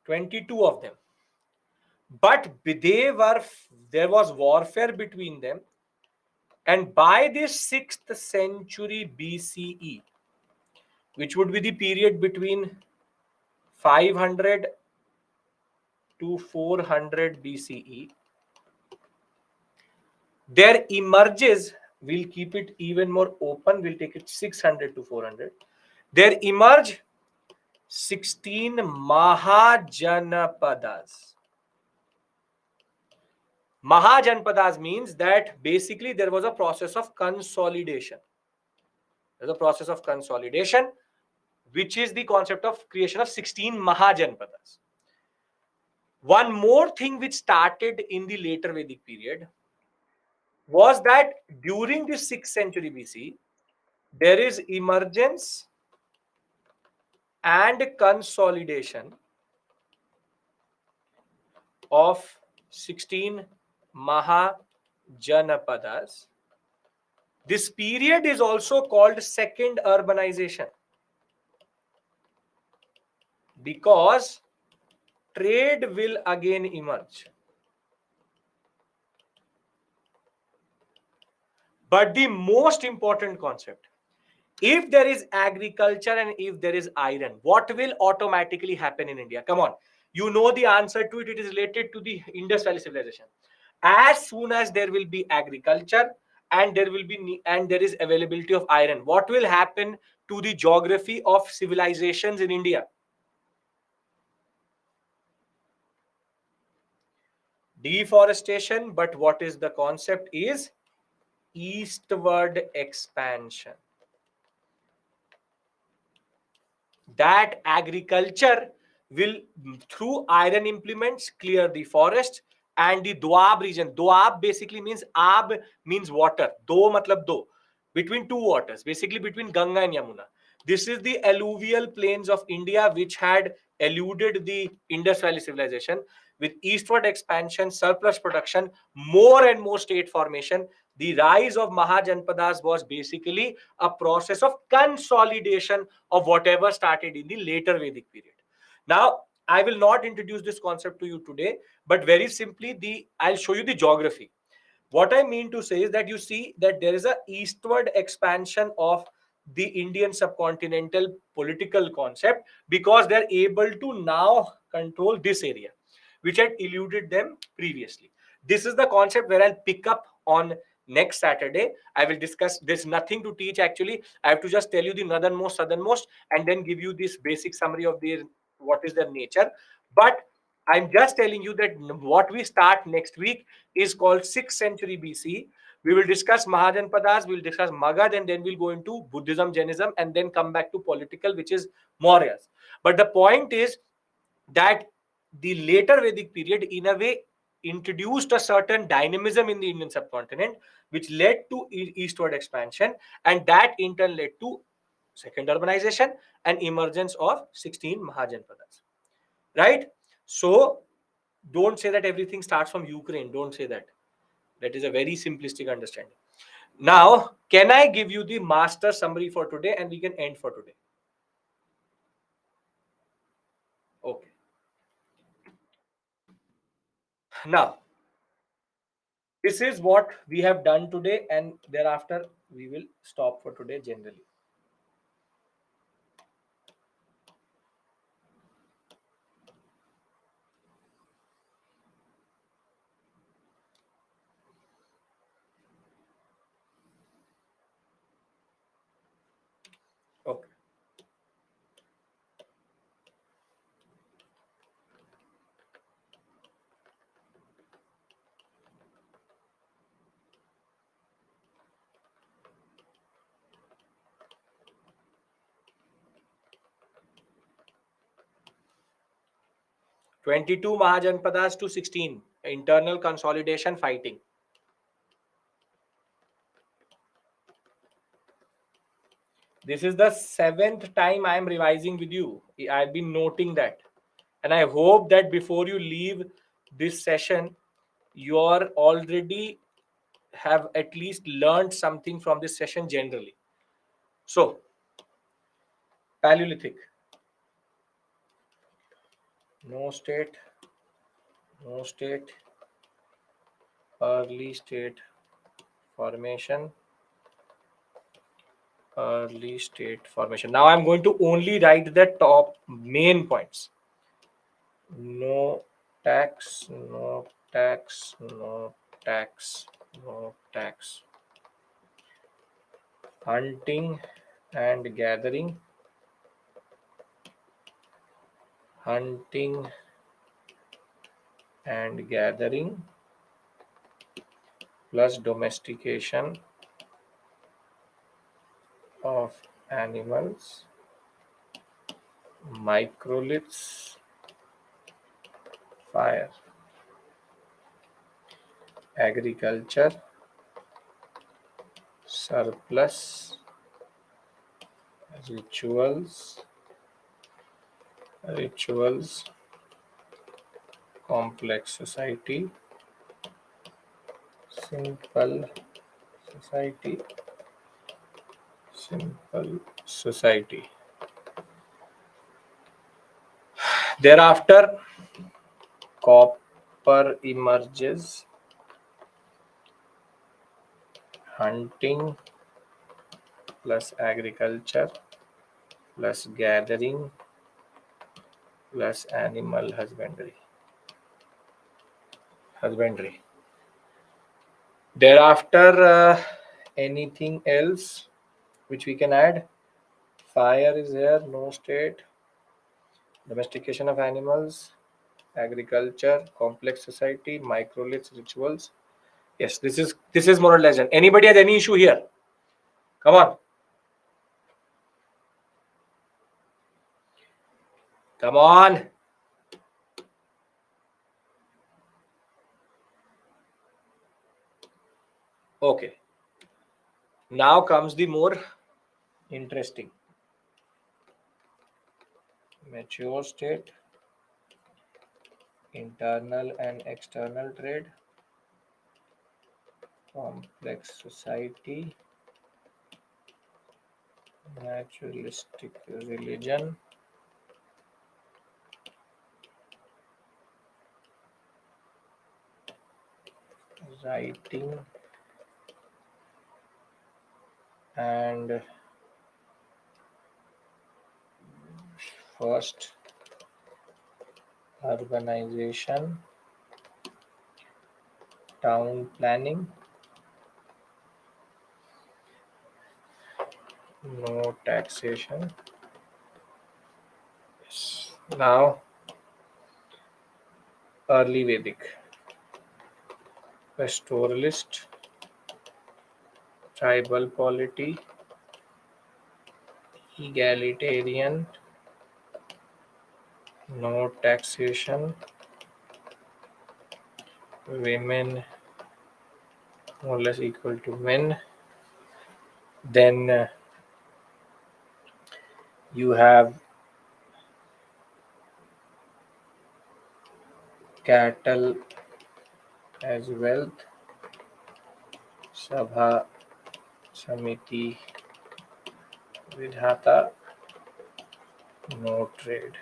22 of them. But there was warfare between them. And by the 6th century BCE, which would be the period between 500 to 400 BCE, there emerges, we'll keep it even more open, we'll take it 600 to 400, there emerge 16 Mahajanapadas. Mahajanpadas means that basically there was a process of consolidation. There's a process of consolidation, which is the concept of creation of 16 Mahajanpadas. One more thing which started in the later Vedic period was that during the 6th century BC, there is emergence and consolidation of 16 Mahajanapadas. This period is also called second urbanization, because trade will again emerge. But the most important concept, if there is agriculture and if there is iron, what will automatically happen in India? Come on, you know the answer to it. It is related to the Indus Valley civilization. As soon as there will be agriculture and there is availability of iron, what will happen to the geography of civilizations in India? Deforestation. But what is the concept is eastward expansion. That agriculture will, through iron implements, clear the forest. And the Doab region, Doab basically means, Ab means water, Do matlab do, between two waters, basically between Ganga and Yamuna. This is the alluvial plains of India, which had eluded the Indus Valley civilization. With eastward expansion, surplus production, more and more state formation, the rise of Mahajanpadas was basically a process of consolidation of whatever started in the later Vedic period. Now, I will not introduce this concept to you today, but very simply, I'll show you the geography. What I mean to say is that you see that there is a eastward expansion of the Indian subcontinental political concept, because they're able to now control this area which had eluded them previously. This is the concept where I'll pick up on next Saturday. I will discuss. There's nothing to teach actually. I have to just tell you the northernmost, southernmost, and then give you this basic summary of their what is their nature. But I'm just telling you that what we start next week is called 6th century BC. We will discuss Mahajanpadas, we'll discuss Magad, and then we'll go into Buddhism, Jainism, and then come back to political, which is Mauryas. But the point is that the later Vedic period, in a way, introduced a certain dynamism in the Indian subcontinent, which led to eastward expansion, and that in turn led to second urbanization and emergence of 16 Mahajanpadas. Right? So, don't say that everything starts from Ukraine. Don't say that. That is a very simplistic understanding. Now, can I give you the master summary for today and we can end for today? Okay. Now, this is what we have done today, and thereafter we will stop for today generally. Okay. 22 Mahajanpadas to 16. Internal consolidation fighting. This is the 7th time I am revising with you. I've been noting that. And I hope that before you leave this session, you're already have at least learned something from this session generally. So, Paleolithic. No state, no state, early state formation, early state formation. Now I'm going to only write the top main points. No tax, no tax, no tax, no tax. Hunting and gathering, hunting and gathering plus domestication of animals, microliths, fire, agriculture, surplus, rituals, complex society, simple society, simple society. Thereafter, copper emerges, hunting plus agriculture plus gathering plus animal husbandry. Thereafter, anything else which we can add? Fire is here, no state, domestication of animals, agriculture, complex society, microliths, rituals. Yes, this is more or less done. Anybody has any issue here? Come on. Come on. Okay. Now comes the more interesting. mature state, internal and external trade, complex society, naturalistic religion, writing, and first urbanization, town planning, no taxation. Now, early Vedic, pastoralist, tribal polity, egalitarian, no taxation, women more or less equal to men. Then you have cattle as wealth, Sabha, Samiti, Vidhata, no trade,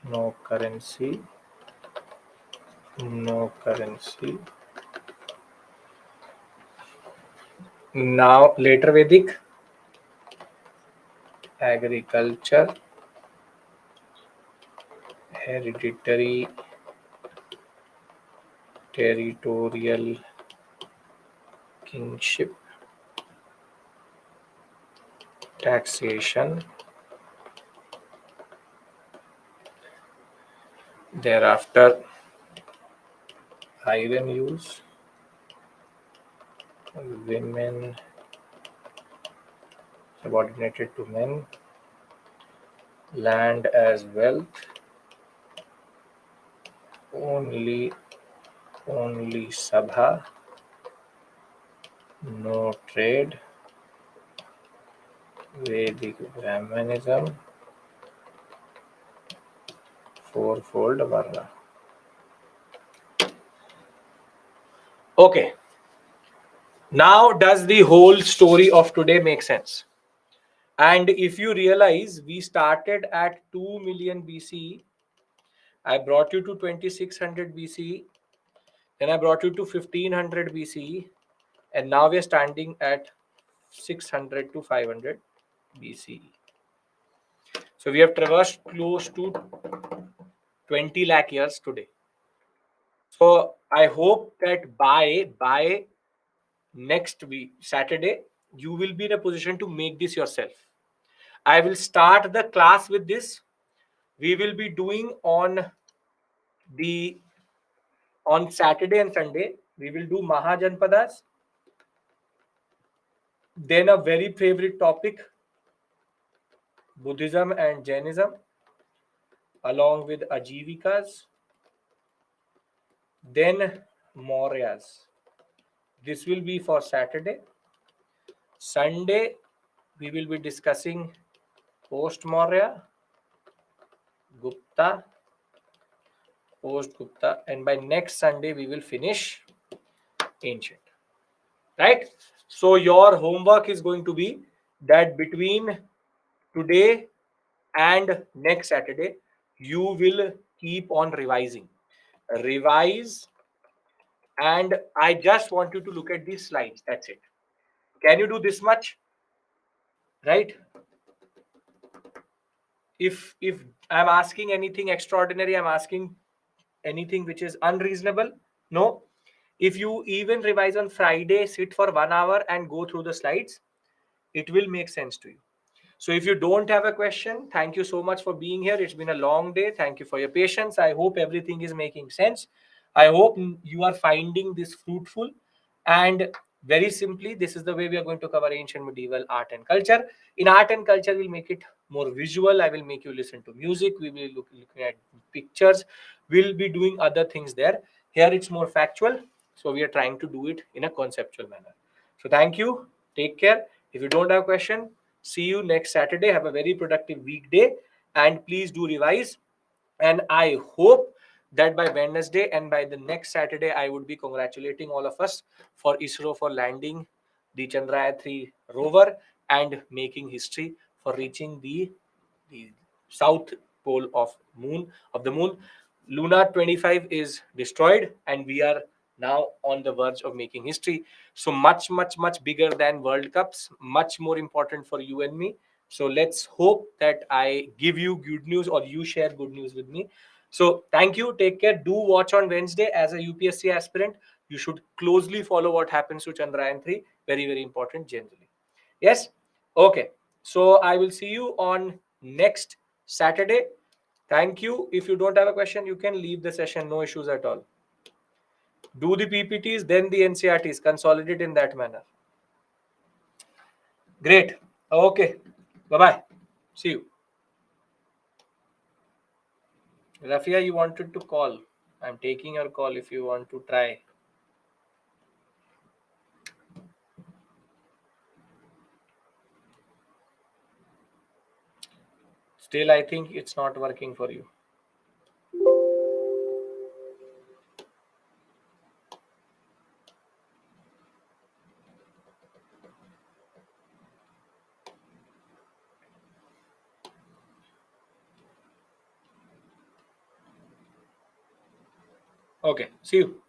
no currency, no currency. Now, later Vedic, agriculture, hereditary, territorial kingship, taxation. Thereafter, iron use, women subordinated to men, land as wealth, only Sabha, no trade, Vedic Brahmanism, fourfold Varna. Okay, now does the whole story of today make sense? And if you realize we started at 2 million BCE, I brought you to 2600 BCE, then I brought you to 1500 BCE, and now we are standing at 600 to 500 BCE. So we have traversed close to 20 lakh years today. So I hope that by next week, Saturday, you will be in a position to make this yourself. I will start the class with this. We will be doing the on Saturday and Sunday. We will do Mahajanpadas. Then a very favorite topic, Buddhism and Jainism, along with Ajivikas. Then Mauryas. This will be for Saturday. Sunday, we will be discussing post Maurya, Gupta, post Gupta, and by next Sunday, we will finish ancient. Right? So, your homework is going to be that between today and next Saturday, you will keep on revising. Revise, and I just want you to look at these slides. That's it. Can you do this much? Right? If I'm asking anything extraordinary, I'm asking anything which is unreasonable. No. If you even revise on Friday, sit for 1 hour and go through the slides, it will make sense to you. So if you don't have a question, thank you so much for being here. It's been a long day. Thank you for your patience. I hope everything is making sense. I hope you are finding this fruitful. And very simply, this is the way we are going to cover ancient medieval art and culture. In art and culture, we'll make it more visual. I will make you listen to music. We will looking at pictures. We'll be doing other things there. Here it's more factual. So we are trying to do it in a conceptual manner. So thank you. Take care. If you don't have a question, See you next Saturday. Have a very productive weekday, and please do revise. And I hope that by Wednesday and by the next Saturday, I would be congratulating all of us for ISRO for landing the Chandrayaan 3 rover and making history for reaching the south pole of the moon. Luna 25 is destroyed, and we are now on the verge of making history. So much, much, much bigger than World Cups, much more important for you and me. So let's hope that I give you good news or you share good news with me. So thank you. Take care. Do watch on Wednesday as a UPSC aspirant. You should closely follow what happens to Chandrayaan 3. Very, very important generally. Yes? Okay. So I will see you on next Saturday. Thank you. If you don't have a question, you can leave the session. No issues at all. Do the PPTs, then the NCRTs. Consolidate in that manner. Great. Okay. Bye bye. See you. Rafia, you wanted to call. I'm taking your call if you want to try. Still, I think it's not working for you. Okay. See you.